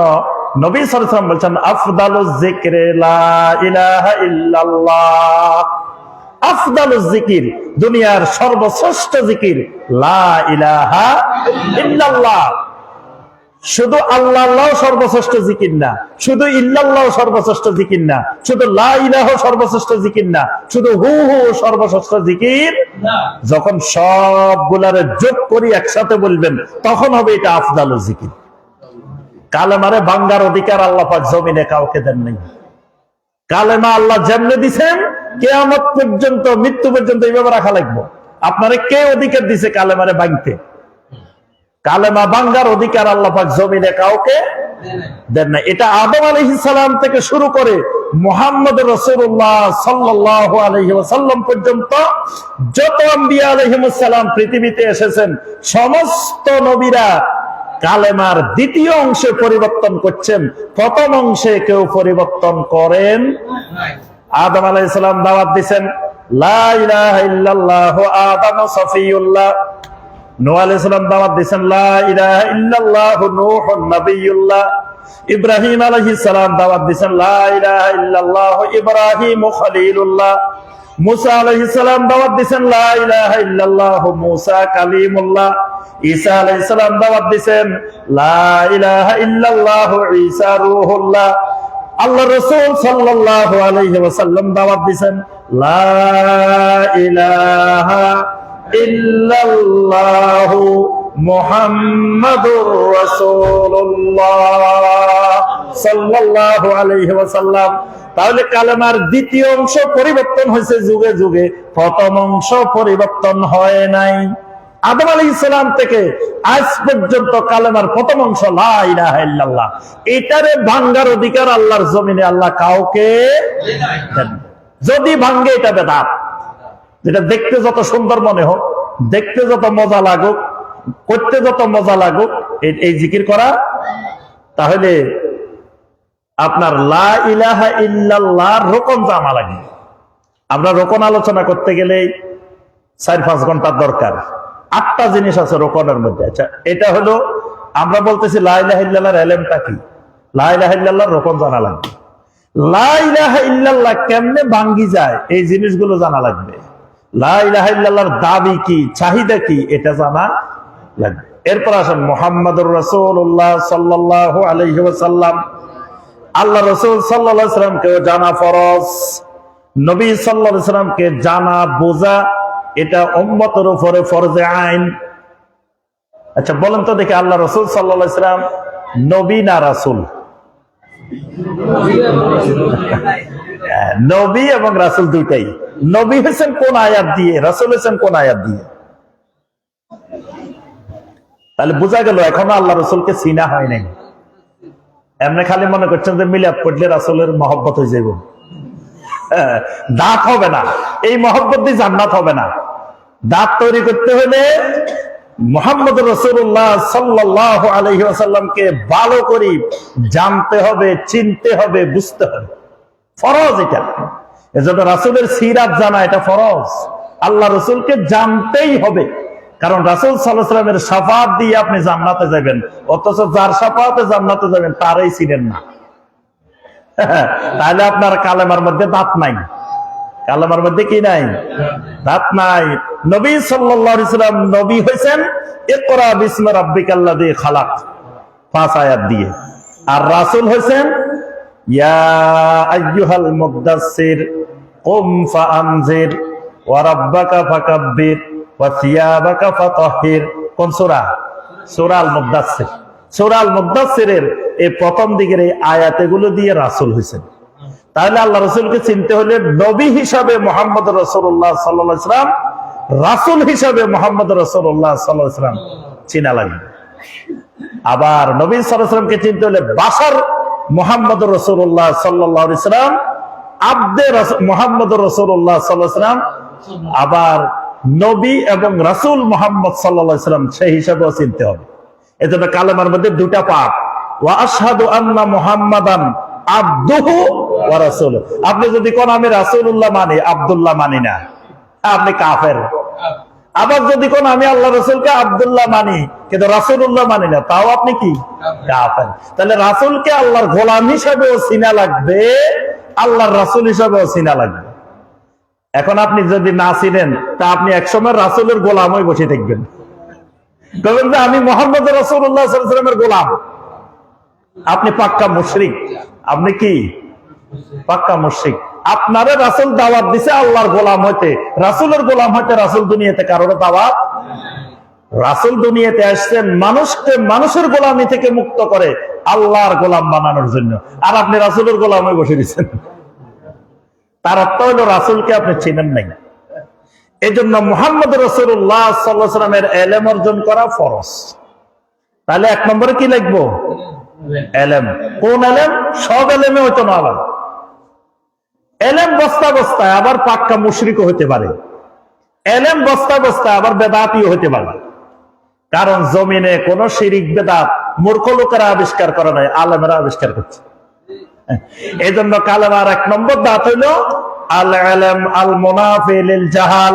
B: নবী সাল্লাল্লাহু আলাইহি ওয়াসাল্লাম বলেছেন, আফদালুজ যিকরি লা ইলাহা ইল্লাল্লাহ। আফদালুজ যিকির, দুনিয়ার সর্বশ্রেষ্ঠ জিকির লা ইলাহা ইল্লাল্লাহ। শুধু আল্লাহ আল্লাহ সর্বশ্রেষ্ঠ জিকির না, শুধু ইল্লাল্লাহ সর্বশ্রেষ্ঠ জিকির না, শুধু লা ইলাহা সর্বশ্রেষ্ঠ জিকির না, শুধু হু হু সর্বশ্রেষ্ঠ জিকির না। যখন সবগুলারে যোগ করি একসাথে বলবেন, তখন হবে এটা আফদালুল জিকির। কালেমারে ভাঙ্গার অধিকার আল্লাহ পাক জমিনে কাউকে দেন নাই। কালেমা আল্লাহ যেমনে দিছেন, কিয়ামত পর্যন্ত, মৃত্যু পর্যন্ত এইভাবে রাখা লাগবে। আপনারে কে অধিকার দিছে কালেমারে ভাঙতে? কালেমা ভাঙ্গার অধিকার আল্লাহ পাক জমিনে কাউকে দেন না। এটা আদম আলাইহিস সালাম থেকে শুরু করে মুহাম্মদ রাসূলুল্লাহ সাল্লাল্লাহু আলাইহি ওয়াসাল্লাম পর্যন্ত যত আম্বিয়া আলাইহিমুস সালাম পৃথিবীতে এসেছেন, সমস্ত নবীরা কালেমার দ্বিতীয় অংশে পরিবর্তন করছেন, প্রথম অংশে কেউ পরিবর্তন করেন নাই। আদম আলাইহিস সালাম দাওয়াত দিবেন লা ইলাহা ইল্লাল্লাহ, আদম সফিউল্লাহ। নূহ আলাইহিস সালাম দাওয়াত দিয়েছেন লা ইলাহা ইল্লাল্লাহু, নূহুন নবিয়ুল্লাহ। ইব্রাহিম আলাইহিস সালাম দাওয়াত দিয়েছেন লা ইলাহা ইল্লাল্লাহ, ইব্রাহিম খলিলুল্লাহ। মুসা আলাইহিস সালাম দাওয়াত দিয়েছেন লা ইলাহা ইল্লাল্লাহ, মুসা কালিমুল্লাহ। ঈসা আলাইহিস সালাম দাওয়াত দিয়েছেন লা ইলাহা ইল্লাল্লাহ, ঈসা রূহুল্লাহ। আল্লাহ রাসূল সাল্লাল্লাহু আলাইহি ওয়াসাল্লাম দাওয়াত দিয়েছেন লা ইলাহা ইল্লাল্লাহ মুহাম্মাদুর রাসূলুল্লাহ সাল্লাল্লাহু আলাইহি ওয়াসাল্লাম। তাহলে কালেমার দ্বিতীয় অংশ পরিবর্তন হয়েছে যুগে যুগে, প্রথম অংশ পরিবর্তন হয় নাই। আদম আলাইহিস সালাম থেকে আজ পর্যন্ত কালেমার প্রথম অংশ লা ইলাহা ইল্লাল্লাহ, এটারে ভাঙ্গার অধিকার আল্লাহর জমিনে আল্লাহ কাউকে দেন। যদি ভাঙ্গে এটা বেদাত। যেটা দেখতে যত সুন্দর মনে হোক, দেখতে যত মজা লাগুক, করতে যত মজা লাগুক, এই জিকির করা, তাহলে আপনার লা ইলাহা ইল্লাল্লাহ রোকন জানা লাগে। আমরা রোকন আলোচনা করতে গেলে 4-5 ঘন্টার দরকার। 8টা জিনিস আছে রোকনের মধ্যে। আচ্ছা, এটা হলো আমরা বলতেছি লা ইলাহা ইল্লাল্লাহর এলেমটা কি, লা ইলাহা ইল্লাল্লাহর রোকন জানা লাগবে। লা ইলাহা ইল্লাল্লাহ কেমনে ভাঙ্গি যায় এই জিনিসগুলো জানা লাগবে। লা ইলাহা ইল্লাল্লাহর দাবি কি, চাহিদা কি, এটা জানা লাগবে। এরপর আসেন মুহাম্মাদুর রাসূলুল্লাহ সাল্লাল্লাহু আলাইহি ওয়াসাল্লাম। আল্লাহ রাসূল সাল্লাল্লাহু আলাইহি ওয়াসাল্লামকে জানা ফরজ, নবী সাল্লাল্লাহু আলাইহি ওয়াসাল্লামকে জানা বোঝা এটা উম্মতের উপরে ফরজে আইন। আচ্ছা বলেন তো দেখি, আল্লাহ রাসূল সাল্লাল্লাহু আলাইহি ওয়াসাল্লাম নবী না রাসূল? নবী এবং রাসূল দুইটাই। নবী হয়েছেন কোন আয়াত দিয়ে, রাসূল হয়েছেন কোন আয়াত দিয়ে? তাহলে বোঝা গেল এখনো আল্লাহ রাসূলকে চিনা হয় নাই। এমনি খালি মনে করছেন যে মিলাদ পড়লে রাসূলের মহব্বত হয়ে যাবে, দাঁত হবে না, এই মহব্বত দিয়ে জান্নাত হবে না। দাঁত তৈরি করতে হলে মুহাম্মদ রাসূলুল্লাহ সাল্লাল্লাহু আলাইহি ওয়াসাল্লামকে ভালো করে জানতে হবে, চিনতে হবে, বুঝতে হবে, ফরজ এটা। এজন্য রাসূলের সিরাত জানা এটা ফরজ। আল্লাহ রাসূলকে জানতেই হবে, কারণ রাসূল সাল্লাল্লাহু আলাইহি ওয়াসাল্লামের শাফাআত দিয়ে আপনি জান্নাতে যাবেন, অথচ যার শাফাআতে জান্নাতে যাবেন তারই চিনেন না। তাহলে আপনার কালেমার মধ্যে দাঁত নাই। কালেমার মধ্যে কি নাই? দাঁত নাই। নবী সাল্লাল্লাহু আলাইহি ওয়াসাল্লাম নবী হয়েছেন ইকরা বিসমি রাব্বিকাল্লাযী খালাক 5 আয়াত দিয়ে, আর রাসূল হয়েছেন ইয়া আইয়ুহাল মুদ্দাসসির কুম ফাআনজির ওয়া রাব্বাকা ফাকাব্বির ওয়া সিয়াবাকা ফাতাহহির। কোন সূরা? সূরা আল মুদ্দাসসির। সূরা আল মুদ্দাসসিরের এই প্রথম দিকের এই আয়াতগুলো দিয়ে রাসূল হয়েছেন। তাহলে আল্লাহ রাসূলকে চিনতে হলে নবী হিসাবে মুহাম্মদ রাসূলুল্লাহ সাল্লাল্লাহু আলাইহি ওয়াসাল্লাম, রাসূল হিসাবে মুহাম্মদ রাসূলুল্লাহ সাল্লাল্লাহু আলাইহি ওয়াসাল্লাম চিনা লাগবে। আবার নবী সাল্লাল্লাহু আলাইহি ওয়াসাল্লামকে চিনতে হলে বাশার মুহাম্মদ রাসূলুল্লাহ সাল্লাল্লাহু আলাইহি ওয়াসাল্লাম, আব্দে মুহাম্মদ রাসূলুল্লাহ সাল্লাল্লাহু আলাইহি ওয়াসাল্লাম, আবার নবী এবং রাসূল মুহাম্মদ সাল্লাল্লাহু আলাইহি ওয়াসাল্লাম সেই হিসাবেও চিনতে হবে। এজন্য কালেমার মধ্যে দুটা পাঠ, ওয়া আশহাদু আন্না মুহাম্মাদান আবদুহু ওয়া রাসূলুহু। আপনি যদি কোন আমি রাসূলুল্লাহ মানি, আব্দুল্লাহ মানি না, আপনি কাফের। আবার যদি কোন আমি আল্লাহ রাসূলকে আব্দুল্লাহ মানি কিন্তু রাসূলুল্লাহ মানি না, তাও আপনি কি? কাফের। তাহলে রাসূলকে আল্লাহর গোলাম হিসেবেও চিনা লাগবে, আল্লাহর রাসূল হিসেবেও চিনা লাগবে। এখন আপনি যদি না চিনেন তা আপনি একসময় রাসূলের গোলাম হয়ে বসে থাকবেন, বলবেন যে আমি মুহাম্মদ রাসূলুল্লাহ সাল্লাল্লাহু আলাইহি ওয়াসাল্লামের গোলাম। আপনি পাক্কা মুশরিক। আপনি কি? পাক্কা মুশরিক। আপনারে রাসূল দাওয়াত দিছে আল্লাহর গোলাম হইতে, রাসূলের গোলাম হইতে। রাসূল দুনিয়াতে কারোর দাওয়াত, রাসূল দুনিয়াতে আসছেন মানুষকে মানুষের গোলামি থেকে মুক্ত করে আল্লাহর গোলাম বানানোর জন্য, আর আপনি রাসূলের গোলাম হয়ে বসে দিচ্ছেন। তার অর্থ হলো রাসূলকে আপনি চিনেন নাই। এই জন্য মুহাম্মদ রাসূলুল্লাহ সাল্লাল্লাহু আলাইহি ওয়াসাল্লামের ইলম অর্জন করা ফরজ। তাহলে 1 নম্বরে কি লিখবো? ইলম। কোন ইলম? সব ইলমে হইতো না। আবার ইলম বস্তা বস্তায় আবার পাক্কা মুশরিকও হতে পারে, ইলম বস্তা বস্তায় আবার বেদাতিও হতে পারে। কারণ জমিনে কোন শিরিক বেদাত মূর্খ লোকেরা আবিষ্কার করে নাই, আলেমরা আবিষ্কার করছে। এই জন্য কালেমার 1 নম্বর দাঁত হইল আল ইলম আল মুনাফি লিল জাহাল।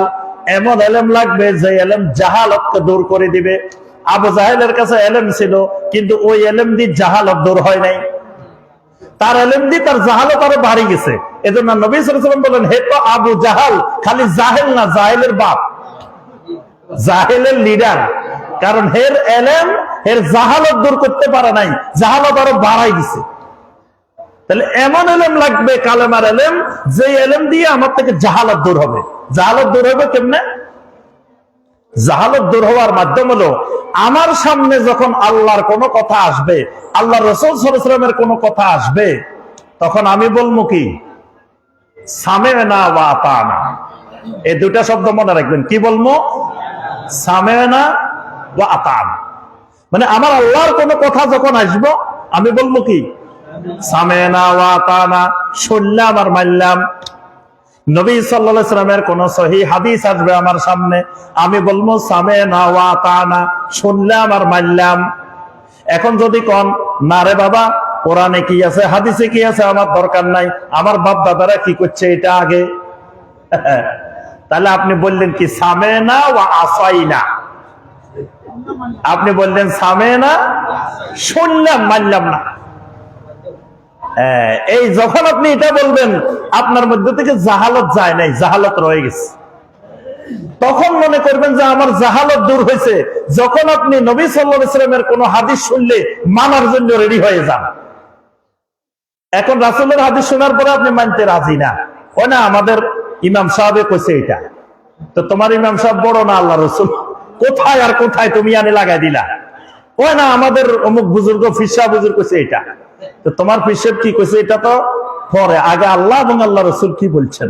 B: এমন ইলম লাগবে যে ইলম জাহালতকে দূর করে দিবে। আবু জাহেলের কাছে এলেম ছিল, কিন্তু ওই এলেম দিয়ে জাহালত দূর হয় নাই, তার এলেম দিয়ে তার জাহালত আরো বাড়ি গেছে। এজন্য নবী সাল্লাল্লাহু আলাইহি ওয়াসাল্লাম বলেন, হে তো আবু জাহাল, খালি জাহেল না, জাহেলের বাপ, জাহেলের লিডার। কারণ হের এলেম এর জাহালত দূর করতে পারে নাই, জাহালত আরো বাড়াই দিছে। তাহলে এমন এলেম লাগবে, কালেমার এলেম, যে এলেম দিয়ে আমার থেকে জাহালত দূর হবে। জাহালত দূর হবে কেমনে? জাহালত দূর হওয়ার মাধ্যম হলো, আমার সামনে যখন আল্লাহর কোনো কথা আসবে, আল্লাহ রাসূল সাল্লাল্লাহু আলাইহি ওয়াসাল্লামের কোনো কথা আসবে, তখন আমি বলবো কি? সামি'না ওয়া আতা'না। এই দুটা শব্দ মনে রাখবেন। কি বলবো? সামি'না ওয়া আতা'না। মানে আমার আল্লাহর কোনো কথা যখন আসবো, আমি বলবো কি? সামি'না ওয়া আতা'না, শুনলাম আর মানলাম। নবী সাল্লাল্লাহু আলাইহি ওয়াসাল্লামের কোন সহিহ হাদিস আসবে আমার সামনে, আমি বলবো সামি'না ওয়া আতা'না, শুনলাম আর মানলাম। এখন যদি কোন না রে বাবা, কোরআনে কি আছে, হাদিসে কি আছে, আমার দরকার নাই, আমার বাপ দাদারা কি করছে এটা আগে, তাহলে আপনি বললেন কি? সামি'না ওয়া আসাইনা। আপনি বললেন সামি'না, শুনলাম মানলাম না। এই যখন আপনি এটা বলবেন, আপনার মধ্যে থেকে জাহালত যায় নাই, জাহালত রয়ে গেছে। তখন মনে করবেন যে আমার জাহালত দূর হয়েছে, যখন আপনি নবী সাল্লাল্লাহু আলাইহি ওয়াসাল্লামের কোন হাদিস শুনলে মানার জন্য রেডি হয়ে যান। এখন রাসূলের হাদিস শোনার পরে আপনি মানতে রাজি না, ওই না আমাদের ইমাম সাহেব কইছে এটা, তো তোমার ইমাম সাহেব বড় না আল্লাহ রাসূল? কোথায় আর কোথায় তুমি আনে লাগাই দিলা। ওই না আমাদের অমুক বুজুর্গ ফিসা বুজুর্গ কইছে এটা, তো তোমার ফিসেব কি কইছে এটা তো পরে, আগে আল্লাহ এবং আল্লাহ রাসূল কি বলছেন।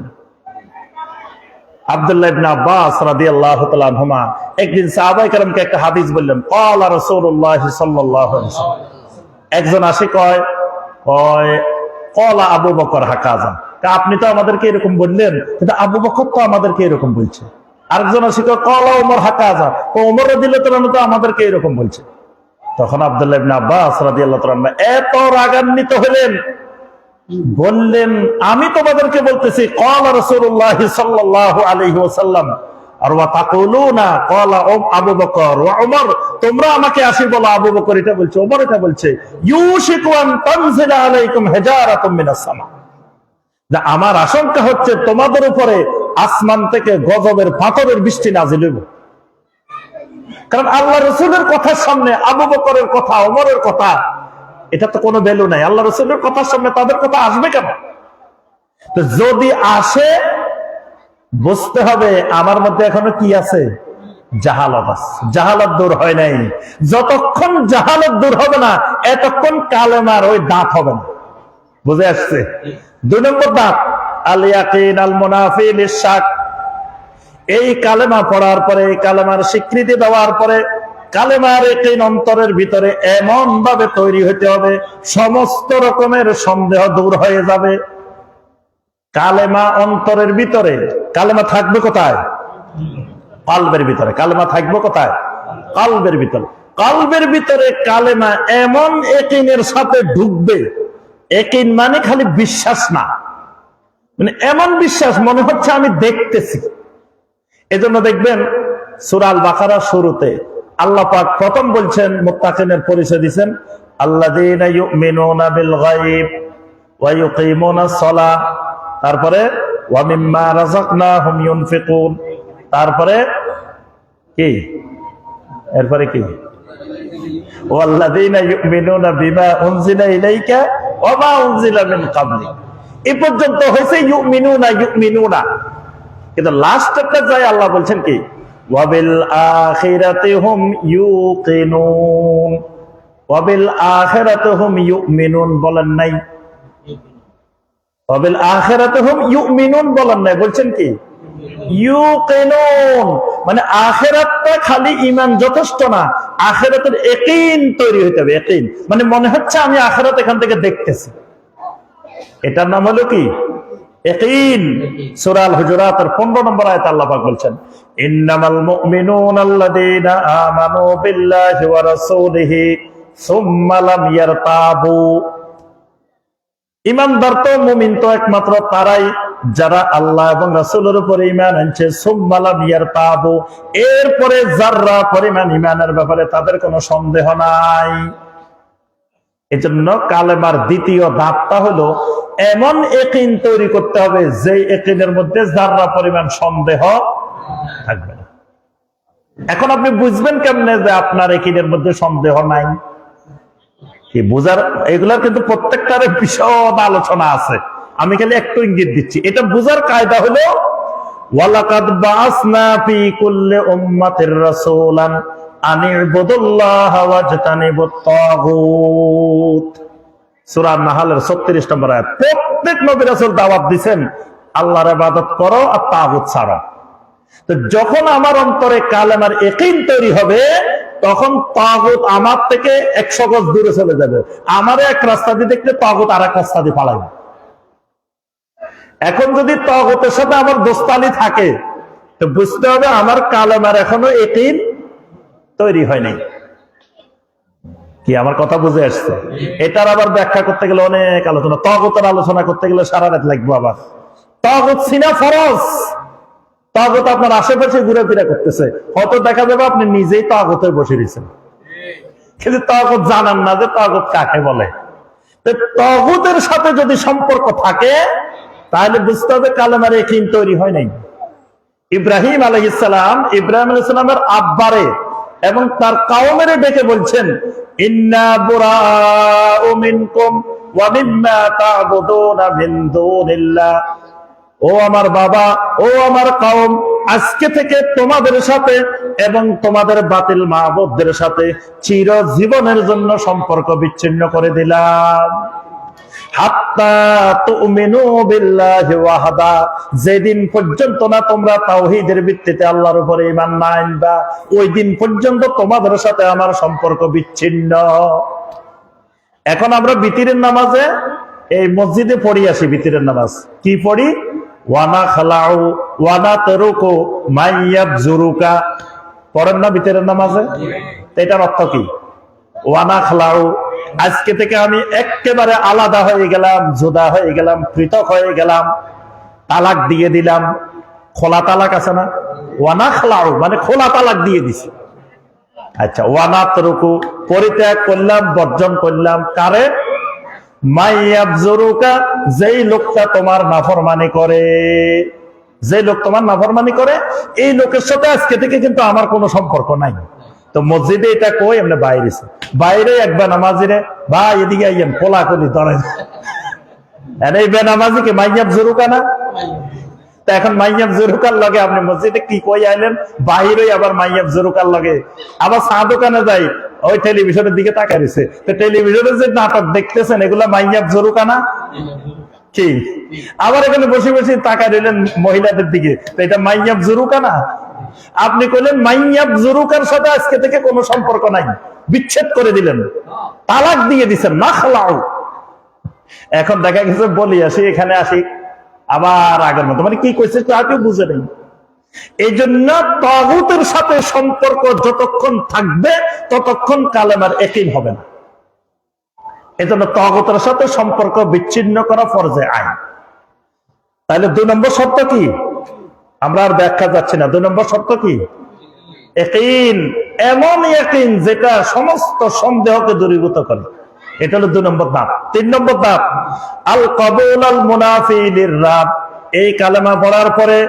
B: আব্দুল্লাহ ইবনে আব্বাস রাদিয়াল্লাহু তাআলা আনহুমা একদিন সাহাবায়ে কেরামকে একটা হাদিস বললেন, ক্বালা রাসূলুল্লাহ সাল্লাল্লাহু আলাইহি ওয়াসাল্লাম। একজন আসে কয় ক্বালা আবু বকর হাকাযা, আপনি তো আমাদেরকে এরকম বললেন, কিন্তু আবু বকর তো আমাদেরকে এরকম বলছে। আরেকজন আসে কয় ক্বালা ওমর হাকাযা, ওমর রাদিয়াল্লাহু তাআলা তো আমাদেরকে এরকম বলছে। তখন আব্দুল্লাহ ইবনে আব্বাস রাদিয়াল্লাহু তাআলা এত রাগান্বিত হলেন, বললেন, আমি তোমাদেরকে বলতেছি ক্বালা রাসূলুল্লাহ সাল্লাল্লাহু আলাইহি ওয়াসাল্লাম, আর ওয়া তাকুলুনা ক্বালা আবু বকর ওয়া ওমর, তোমরা আমাকে আসি বলো আবু বকর এটা বলছে, ওমর এটা বলছে। ইউশিকু আন তানজিলা আলাইকুম হিজারাতুম মিনাস সামা, যে আমার আশঙ্কা হচ্ছে তোমাদের উপরে আসমান থেকে গজবের পাথরের বৃষ্টি নাযিল হবে। কারণ আল্লাহ রাসূলের কথার সামনে আবু বকরের কথা, ওমরের কথা, এটা তো কোনো ভ্যালু নাই। আল্লাহ রাসূলের কথার সামনে তাদের কথা আসবে কেন? তো যদি আসে, বুঝতে হবে আমার মধ্যে এখনো কি আছে? জাহালত আছে। জাহালত দূর হয় নাই। যতক্ষণ জাহালত দূর হবে না, এতক্ষণ কালেমার ওই দাঁত হবে না। বুঝে আসছে? 2 নম্বর দাঁত আল ইয়াকিন আল মুনাফি লিশাক। এই কালেমা পড়ার পরে, এই কালেমার স্বীকৃতি দেওয়ার পরে, কালেমার ইয়াকিন অন্তরের ভিতরে এমন ভাবে তৈরি হতে হবে, সমস্ত রকমের সন্দেহ দূর হয়ে যাবে। কালেমা অন্তরের ভিতরে, কালেমা থাকবে কোথায়? কলবের ভিতরে। কালেমা থাকবে কোথায়? কলবের ভিতরে। কলবের ভিতরে কালেমা এমন ইয়াকিনের সাথে ঢুকবে, ইয়াকিন মানে খালি বিশ্বাস না, মানে এমন বিশ্বাস মনে হচ্ছে আমি দেখতেছি। এজন্য দেখবেন সূরা আল বাকারার শুরুতে আল্লাহ পাক প্রথম বলছেন, মুত্তাকিনের পরিচয় দিবেন, আল্লাযীনা ইউমিনুনা বিল গায়ব ওয়া ইউকিমুনাস সালাহ, তারপরে ওয়া মিম্মা রাযাকনাহুম ইউনফিকুন, তারপরে কি? এরপরে কি? ওয়াল্লাযীনা ইউমিনুনা বিমা উনজিলা ইলাইকা ওয়া মা উনজিলা মিন ক্বাবলিক। এই পর্যন্ত হয়েছে ইউমিনুনা ইউমিনুনা, কিন্তু লাস্ট একটা যায় আল্লাহ বলছেন কি? ওয়া বিল আখিরাতি হুম ইউকিনুন। ওয়া বিল আখিরাতি হুম ইউমিনুন বলেন নাই, ওয়া বিল আখিরাতি হুম ইউমিনুন বলেন নাই, বলছেন কি? ইউকিনুন। মানে আখিরাতটা খালি ঈমান যথেষ্ট না, আখিরাতের ইয়াকিন তৈরি হতে হবে। ইয়াকিন মানে মনে হচ্ছে আমি আখিরাত এখান থেকে দেখতেছি, এটার নাম হলো কি? ইয়াকিন। সূরা আল হুজুরাতের 15 নম্বর আয়াতে আল্লাহ পাক বলছেন, ইন্নামাল মুমিনুনা আল্লাযীনা আমানু বিল্লাহি ওয়া রাসূলিহি সুম্মা লাম ইয়ারতাবু। ইমানদার তো মুমিন তো একমাত্র তারাই যারা আল্লাহ এবং রাসূলের উপরে ঈমান আনছে, সুম্মা লাম ইয়ারতাবু, এরপরে যাররা পরিমাণ ঈমানের ব্যাপারে তাদের কোনো সন্দেহ নাই। এজন্য কালেমার দ্বিতীয় ধাপটা হলো এমন ইয়াকিন তৈরি করতে হবে যে ইয়াকিনের মধ্যে যাররা পরিমাণ সন্দেহ থাকবে না। এখন আপনি বুঝবেন কেমনে যে আপনার ইয়াকিনের মধ্যে সন্দেহ নাই? কি বুঝার, এগুলার কিন্তু প্রত্যেকটার বিশদ আলোচনা আছে, আমি খালি একটু ইঙ্গিত দিচ্ছি। এটা বুঝার কায়দা হলো ওয়ালাকাদ বাসনা ফি কুল্লি উম্মাতির রাসূলান আনি'বুদুল্লাহা ওয়াজতানিবুত তাগুত। সূরা নাহলের 36 নম্বর আয়াত। প্রত্যেক নবী রাসূল দাওয়াত দিবেন আল্লাহর ইবাদত করো আর তাগুত ছাড়ো। তো যখন আমার অন্তরে কালেমার ইয়াকিন তৈরি হবে তখন তাগুত আমার থেকে 100 গজ দূরে চলে যাবে। আমারে এক রাস্তা দিয়ে দেখলে তাগুত আর এক রাস্তা দিয়ে পালাবে। এখন যদি তাগুতের সাথে আমার দোস্তানি থাকে তো বুঝতে হবে আমার কালেমার এখনো ইয়াকিন তৈরি হয় নাই। কি আমার কথা বুঝে আসছে? এটার আবার ব্যাখ্যা করতে গেলে অনেক আলোচনা, তাগুতের আলোচনা করতে গেলে সারা রাত লাগবে। আবার তাগুত চিনা ফরজ। তাগুত আপনার আশেপাশে ঘুরে ফিরে করতেছে, হয়তো দেখা যাবে আপনি নিজেই তাগুতে বসে দিয়েছেন, কিন্তু তাগুত জানান না যে তাগুত কাকে বলে। তাগুতের সাথে যদি সম্পর্ক থাকে তাহলে বুঝতে হবে কালেমার ইয়াকিন তৈরি হয় নাই। ইব্রাহিম আলাইহিস সালাম ইব্রাহিম আলাইহিস সালামের আব্বারে এবং তার কওমের ডেকে বলছেন ইন্না বুরাউ মিনকুম ওয়া মিম্মা তা'বুদুনা মিন দুনিল্লাহ, ও আমার বাবা, ও আমার কওম, আজকে থেকে তোমাদের সাথে এবং তোমাদের বাতিল মাবুদদের সাথে চিরজীবনের জন্য সম্পর্ক বিচ্ছিন্ন করে দিলাম। হাত্তা তুমিনু বিল্লাহি ওয়াহদা, যেদিন পর্যন্ত না তোমরা তাওহীদের ভিত্তিতে আল্লাহর উপরে ঈমান না আনবা ওই দিন পর্যন্ত তোমাদের সাথে আমার সম্পর্ক বিচ্ছিন্ন। এখন আমরা বিতিরের নামাজে এই মসজিদে পড়ি আসি, বিতিরের নামাজ কি পড়ি? ওয়ানা খালাউ ওয়ানা তারুকু মাইয়াবজুরুকা পড়েন না বিতিরের নামাজে? এটার অর্থ কি? ওয়ানা খালাউ, আজকে থেকে আমি একেবারে আলাদা হয়ে গেলাম, জুদা হয়ে গেলাম, পৃথক হয়ে গেলাম, তালাক দিয়ে দিলাম। খোলা তালাক আছে না? ওয়ানা খালাউ মানে খোলা তালাক দিয়ে দিছি। আচ্ছা, ওয়ানা তারুকু পরিত্যাগ করলাম, বর্জন করলাম। কারে? মাইয়াবজুরুকা, যেই লোকটা তোমার নাফরমানি করে, যে লোক তোমার নাফরমানি করে এই লোকের সাথে আজকে থেকে কিন্তু আমার কোনো সম্পর্ক নাই। তো মসজিদে এটা কই? আমরা বাইরে একবার নামাজিরে ভাই এদিকে আইয়েন কোলা কলি ধরে এই বেনামাজিকে মাইয়াবজুরুকা না? তা এখন মাইয়াবজুরুকার লগে আপনি মসজিদে কি কই আইলেন? বাইরে আবার মাইয়াবজুরুকার লগে। আবার চা দোকানে যাই, ওই টেলিভিশনের দিকে তাকাই রয়েছে, তো টেলিভিশনে যে নাটক দেখতেছেন এগুলা মাইয়াবজুরুকা না? কি আবার এখানে বসে বসে তাকাই রইলেন মহিলাদের দিকে, তো এটা মাইয়াবজুরুকা না? আপনি কইলেন মাইয়াবজুরুকার সাথে আজকে থেকে কোনো সম্পর্ক নাই, বিচ্ছেদ করে দিলেন, তালাক দিয়ে দিচ্ছেন। না খালাউ। এখন দেখা গেছে বলি আসি, এখানে আসি আবার আগের মতো, মানে কি কইছে কেউ বুঝে নেই। এই জন্য তাগুতের সাথে সম্পর্ক যতক্ষণ থাকবে ততক্ষণ কালেমার ইয়াকিন হবে না। এই জন্য তাগুতের সাথে সম্পর্ক বিচ্ছিন্ন করা ফরজে আইন। তাহলে 2 নম্বর শর্ত কি? আমরা আর ব্যাখ্যা যাচ্ছি না। 2 নম্বর শর্ত কি? ইয়াকিন, এমন ইয়াকিন যেটা সমস্ত সন্দেহকে দূরীভূত করে। এটা হলো 2 নম্বর ধাপ। 3 নম্বর ধাপ আল কবুল আল মুনাফি লিররাব। এই কালেমা পড়ার পরে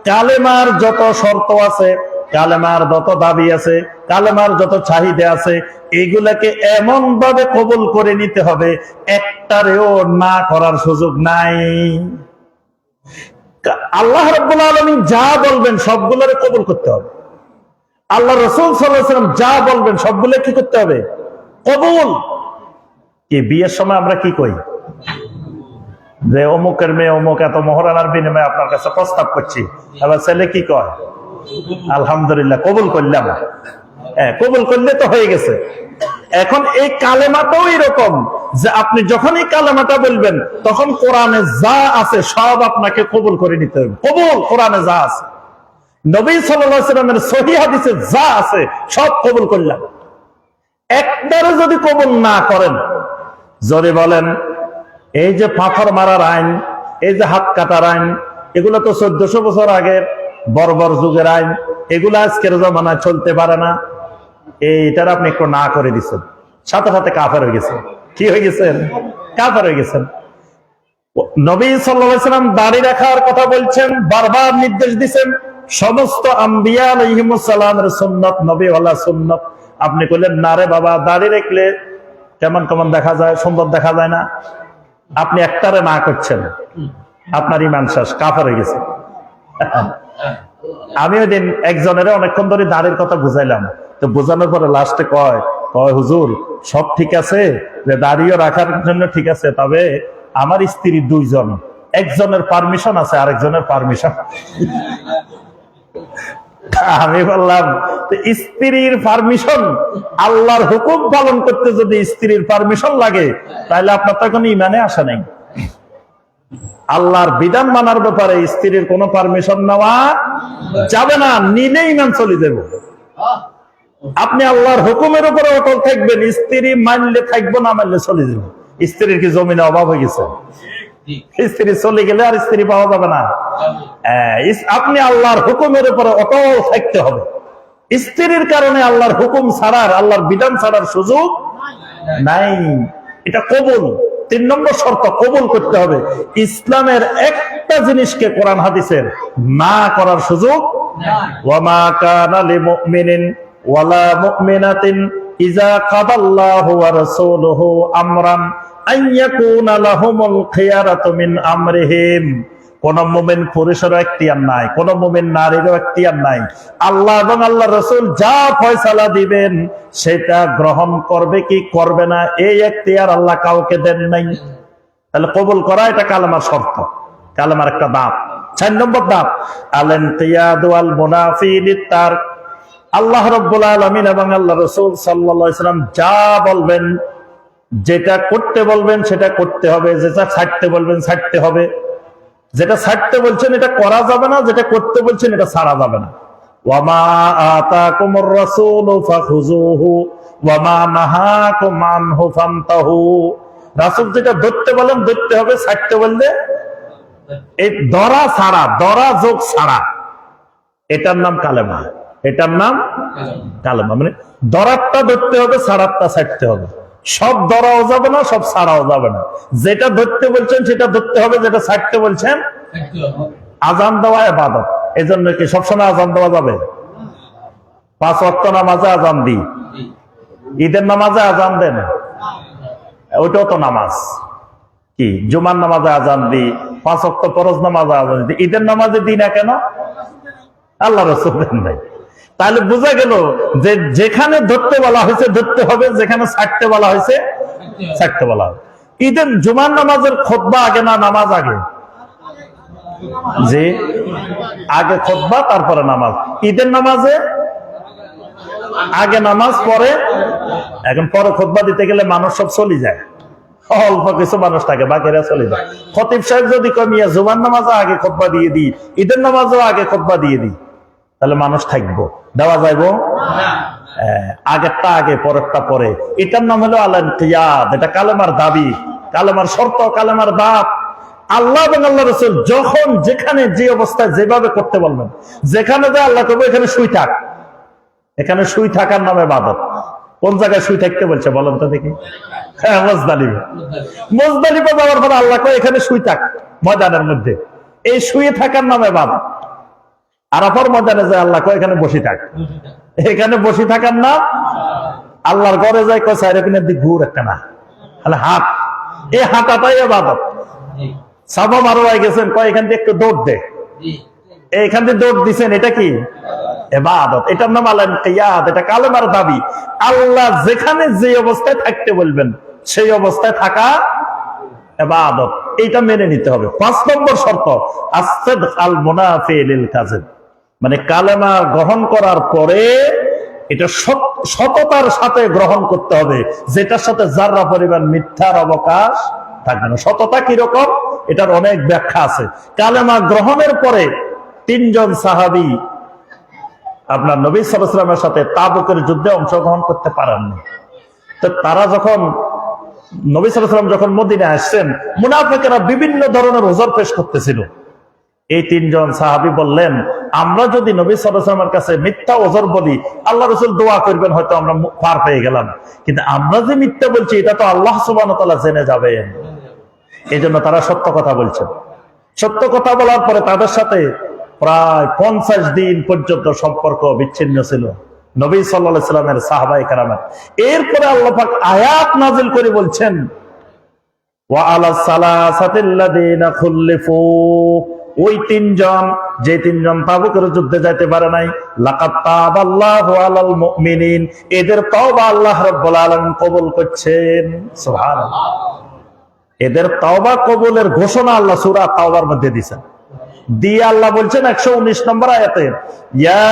B: কালেমার যত শর্ত আছে, কালেমার যত দাবি আছে, কালেমার যত চাহিদা আছে, এগুলাকে এমন ভাবে কবুল করে নিতে হবে একটারেও না করার সুযোগ নাই। আল্লাহ রাব্বুল আলামিন যা বলবেন সবগুলোরে কবুল করতে হবে। আল্লাহ রাসূল সাল্লাল্লাহু আলাইহি ওয়াসাল্লাম যা বলবেন সবগুলো কি করতে হবে? কবুল। কি বিয়ের সময় আমরা কি কই? যে অমুকের মেয়ে অমুক এত মহরানার বিনিময়ে আপনার কাছে প্রস্তাব করছি, আবার ছেলে কি কয়? আলহামদুলিল্লাহ, কবুল করলাম। হ্যাঁ, কবুল করলে তো হয়ে গেছে। এখন এই কালেমাটাও এরকম যে আপনি যখন এই কালেমাটা বলবেন তখন কোরআনে যা আছে সব আপনাকে কবুল করে নিতে হবে। কবুল, কোরআনে যা আছে, নবী সাল্লাল্লাহু আলাইহি ওয়াসাল্লামের সহিহ হাদিসে যা আছে সব কবুল করলাম। একবারে যদি কবুল না করেন, যদি বলেন এই যে পাথর মারার আইন, এই যে হাত কাটার আইন, এগুলো তো 1400 বছর আগের বর্বর যুগের আইন। এগুলো আজকের জমানায় চলতে পারে না। এইটার আপনি একটু না করে দিচ্ছেন, সাথে সাথে কাফের হয়ে গেছেন। কি হয়ে গেছেন? কাফের হয়ে গেছেন। নবী সাল্লাল্লাহু আলাইহি ওয়াসাল্লাম দাড়ি রাখার কথা বলছেন, বারবার নির্দেশ দিচ্ছেন। সমস্ত আম্বিয়া আলাইহিমুস সালামের সুন্নাত, নবী ওয়ালা সুন্নাত। আপনি কইলেন না রে বাবা, দাড়ি রাখলে কেমন কেমন দেখা যায়, সুন্দর দেখা যায় না। আপনি একটারে না করছেন, আপনার ইমান শেষ, কাফের হয়ে গেছে। আমি ওই দিন একজনের অনেকক্ষণ ধরে দাড়ির কথা বুঝাইলাম, তো বোঝানোর পরে লাস্টে কয় হুজুর সব ঠিক আছে, যে দাড়িও রাখার জন্য ঠিক আছে, তবে আমার স্ত্রী 2 জন, একজনের পারমিশন আছে, আরেকজনের পারমিশন। আমি বললাম স্ত্রীর পারমিশন, আল্লাহর হুকুম পালন করতে যদি স্ত্রীর পারমিশন লাগে, তাহলে আপনার তো কোনো ইমানে আসে নাই। আল্লাহর বিধান মানার ব্যাপারে স্ত্রীর কোনো পারমিশন নেওয়া যাবে না, নিলে ইমান চলে যাবে। আপনি আল্লাহর হুকুমের উপরে অটল থাকবেন, স্ত্রী মানলে থাকবো, না মানলে চলে যাবে। স্ত্রীর কি জমিনে অভাব হয়ে গেছে? স্ত্রী চলে গেলে আর স্ত্রী পাওয়া যাবে না। আপনি আল্লাহর হুকুমের উপরে অটল থাকতে হবে। স্ত্রীর কারণে আল্লাহর হুকুম ছাড়ার, আল্লাহর বিধান ছাড়ার সুযোগ নাই। এটা কবুল, 3 নম্বর শর্ত, কবুল করতে হবে। ইসলামের একটা জিনিসকে কোরআন হাদিসের না করার সুযোগ। ওয়ামা কানা লিমুমিনিন ওয়ালা মুমিনাতিন ইযা কাদাল্লাহু ওয়া রাসূলুহু আমরান আইয়াকুনা লাহুমুল খিয়ারাতু মিন আমরিহিম। কোন মুমিন পুরুষেরও এখতিয়ার নাই, কোন মুমিন নারীরও এখতিয়ার নাই। আল্লাহ এবং আল্লাহ রাসূল যা ফয়সালা দিবেন সেটা গ্রহণ করবে কি করবে না, এই এখতিয়ার আল্লাহ কাউকে দেন নাই। তাহলে কবুল করা এটা কালেমার শর্ত, কালেমার একটা ধাপ। 4 নম্বর ধাপ আল-ইনকিয়াদু ওয়াল মুনাফি লিত-তারক। আল্লাহ রাব্বুল আলামিন এবং আল্লাহ রাসূল সাল্লাল্লাহু আলাইহি ওয়াসাল্লাম যা বলবেন, যেটা করতে বলবেন সেটা করতে হবে, যেটা ছাড়তে বলবেন ছাড়তে হবে। যেটা ছাড়তে বলছেন এটা করা যাবে না, যেটা করতে বলছেন এটা ছাড়া যাবে না। ওয়ামা আতাকুমুর রাসূলু ফাখুযুহু ওয়ামা নাহাকুম আনহু ফান্তাহু। রাসূল যেটা ধরতে বলেন ধরতে হবে, ছাড়তে বললে এই ধরা ছাড়া, ধরা যোগ ছাড়া, এটার নাম কালেমা। এটার নাম কালেমা। মানে ধরারটা ধরতে হবে, ছাড়ারটা ছাড়তে হবে। সব ধরাও যাবে না, সব ছাড়াও যাবে না। যেটা ধরতে বলছেন সেটা ধরতে হবে, যেটা ছাড়তে বলছেন। আজান দেওয়া ইবাদত, এজন্য কি সবসময় আজান দেওয়া যাবে? 5 ওয়াক্ত নামাজে আজান দিই, ঈদের নামাজে আজান দেন, ওইটাও তো নামাজ। কি জুমার নামাজে আজান দিই, 5 ওয়াক্ত ফরজ নামাজে আজান দিই, ঈদের নামাজে দিই না কেন? আল্লাহ রাসূল দেন নাই। তাহলে বোঝা গেল যে যেখানে ধরতে বলা হয়েছে ধরতে হবে, যেখানে ছাড়তে বলা হয়েছে ছাড়তে বলা হবে। ঈদের জুমার নামাজের খুতবা আগে না নামাজ আগে? যে আগে খুতবা তারপরে নামাজ। ঈদের নামাজে আগে নামাজ পরে, এখন পরে খুতবা দিতে গেলে মানুষ সব চলে যায়, অল্প কিছু মানুষ থাকে, বাকিরা চলে যায়। খতিব সাহেব যদি কমিয়া জুমার নামাজে আগে খুতবা দিয়ে দিই, ঈদের নামাজও আগে খুতবা দিয়ে দিই, তাহলে মানুষ থাকবো? দেওয়া যাইবো? আগেরটা আগে পরেরটা পরে। এটার নাম হলো আল-ইনকিয়াদ। এটা কালেমার দাবি, কালেমার শর্ত, কালেমার দাব। আল্লাহ এবং আল্লাহ রাসূল যখন যেখানে যে অবস্থায় যেভাবে করতে বলবেন, যেখানে যে আল্লাহ করবো এখানে শুই থাক, এখানে শুই থাকার নামে ইবাদত। কোন জায়গায় শুই থাকতে বলছে বলেন তো দেখি? হ্যাঁ, মুজদালিফা। মুজদালিফা যাওয়ার পর আল্লাহ কয় এখানে শুই থাক ময়দানের মধ্যে, এই শুয়ে থাকার নামে ইবাদত। আরাফার ময়দানে যায় আল্লাহ কয় এখানে বসে থাক, এখানে বসে থাকার নাম। আল্লাহর ঘরে যায় কয় সাইরের দিক ঘুর একটা না, তাহলে হাত, এই হাঁটাটাই ইবাদত। সাফা মারোয়ায় গেছেন, কয় এখান থেকে একটু দৌড় দে, এইখান থেকে দৌড় দিছেন, এটা কি ইবাদত। এটার নাম আল-ইনকিয়াদ, এটা কালেমার দাবি। আল্লাহ যেখানে যে অবস্থায় থাকতে বলবেন সেই অবস্থায় থাকা ইবাদত, এইটা মেনে নিতে হবে। 5 নম্বর শর্ত আস-সিদক আল-মুনাফি লিল-কাযিব। মানে কালেমা গ্রহণ করার পরে এটা সততার সাথে গ্রহণ করতে হবে, যেটার সাথে যারা পরিমাণ মিথ্যার অবকাশ থাকবে না। সততা কিরকম, এটার অনেক ব্যাখ্যা আছে। কালেমা গ্রহণের পরে 3 জন সাহাবী আপনার নবী সাল্লাল্লাহু আলাইহি ওয়াসাল্লামের সাথে তাবুকের যুদ্ধে অংশগ্রহণ করতে পারেননি। তো তারা যখন নবী সাল্লাল্লাহু আলাইহি ওয়াসাল্লাম যখন মদিনায় আসছেন, মুনাফিকেরা বিভিন্ন ধরনের ওজর পেশ করতেছিল। এই তিনজন সাহাবী বললেন, আমরা যদি নবী সাল্লাল্লাহু আলাইহি ওয়াসাল্লামের কাছে মিথ্যা ওজর বলি, আল্লাহ রাসূল দোয়া করবেন, হয়তো আমরা পার পেয়ে গেলাম। কিন্তু আমরা যে মিথ্যা বলছি, এটা তো আল্লাহ সুবহানাহু ওয়া তাআলা জেনে যাবেন। এই জন্য তারা সত্য কথা বলছেন। সত্য কথা বলার পরে তাদের সাথে প্রায় 50 দিন পর্যন্ত সম্পর্ক বিচ্ছিন্ন ছিল নবী সাল্লাল্লাহু আলাইহি ওয়াসাল্লামের সাহাবায়ে কেরামের। এরপরে আল্লাহ পাক আয়াত নাযিল করে বলছেন, ওয়া আলাস সালাসাতিল্লাযিনা খুল্লিফু, ওই তিনজন, যে তিনজন তাবুকের যুদ্ধে যাইতে পারে নাই, লাকাদ তাবাল্লাহু আলাল মুমিনিন, এদের তওবা আল্লাহ রাব্বুল আলামিন কবুল করছেন। সুবহানাল্লাহ। এদের তওবা কবুলের ঘোষণা আল্লাহ সূরা তাওবার মধ্যে দিয়েছেন। দিয়ে আল্লাহ বলছেন 119 নম্বর আয়াতে, ইয়া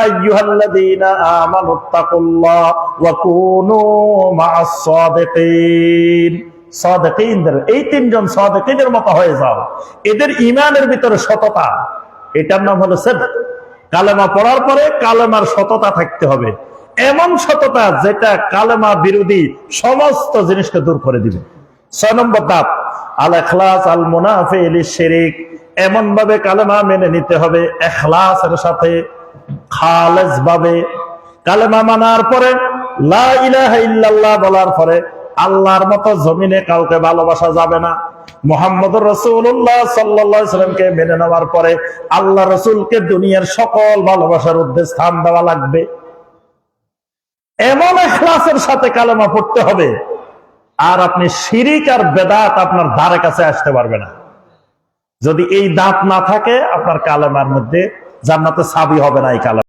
B: আইয়ুহাল্লাযীনা আমানুত্তাকুল্লাহ ওয়া কুনু মা'আস সাদিকিন। সাদিকিনদের, এই তিনজন সাদিকিনের মতো হয়ে যাও। এদের ঈমানের ভিতরে সততা, এটার নাম হলো সিদক। কালেমা পড়ার পরে কালেমার সততা থাকতে হবে, এমন সততা যেটা কালেমা বিরোধী সমস্ত জিনিসকে দূর করে দিবে। 6 নম্বর ধাপ, আল ইখলাস আল মুনাফি লিশরিক, এমন ভাবে কালেমা মেনে নিতে হবে ইখলাসের সাথে, খালেস ভাবে। কালেমা মানার পরে, লা ইলাহা ইল্লাল্লাহ বলার পরে আল্লাহর মতো জমিনে কাউকে ভালোবাসা যাবে না। মুহাম্মদুর রাসূলুল্লাহ সাল্লাল্লাহু আলাইহি সাল্লামকে মেনে নেওয়ার পরে আল্লাহ রাসূলকে দুনিয়ার সকল ভালোবাসার মধ্যে স্থান দেওয়া লাগবে। এমন ইখলাসের সাথে কালেমা পড়তে হবে, আর আপনি শিরিক আর বেদাত আপনার ধারে কাছে আসতে পারবে না। যদি এই দাঁত না থাকে, আপনার কালেমার মধ্যে জান্নাতে চাবি হবে না এই কালেমা।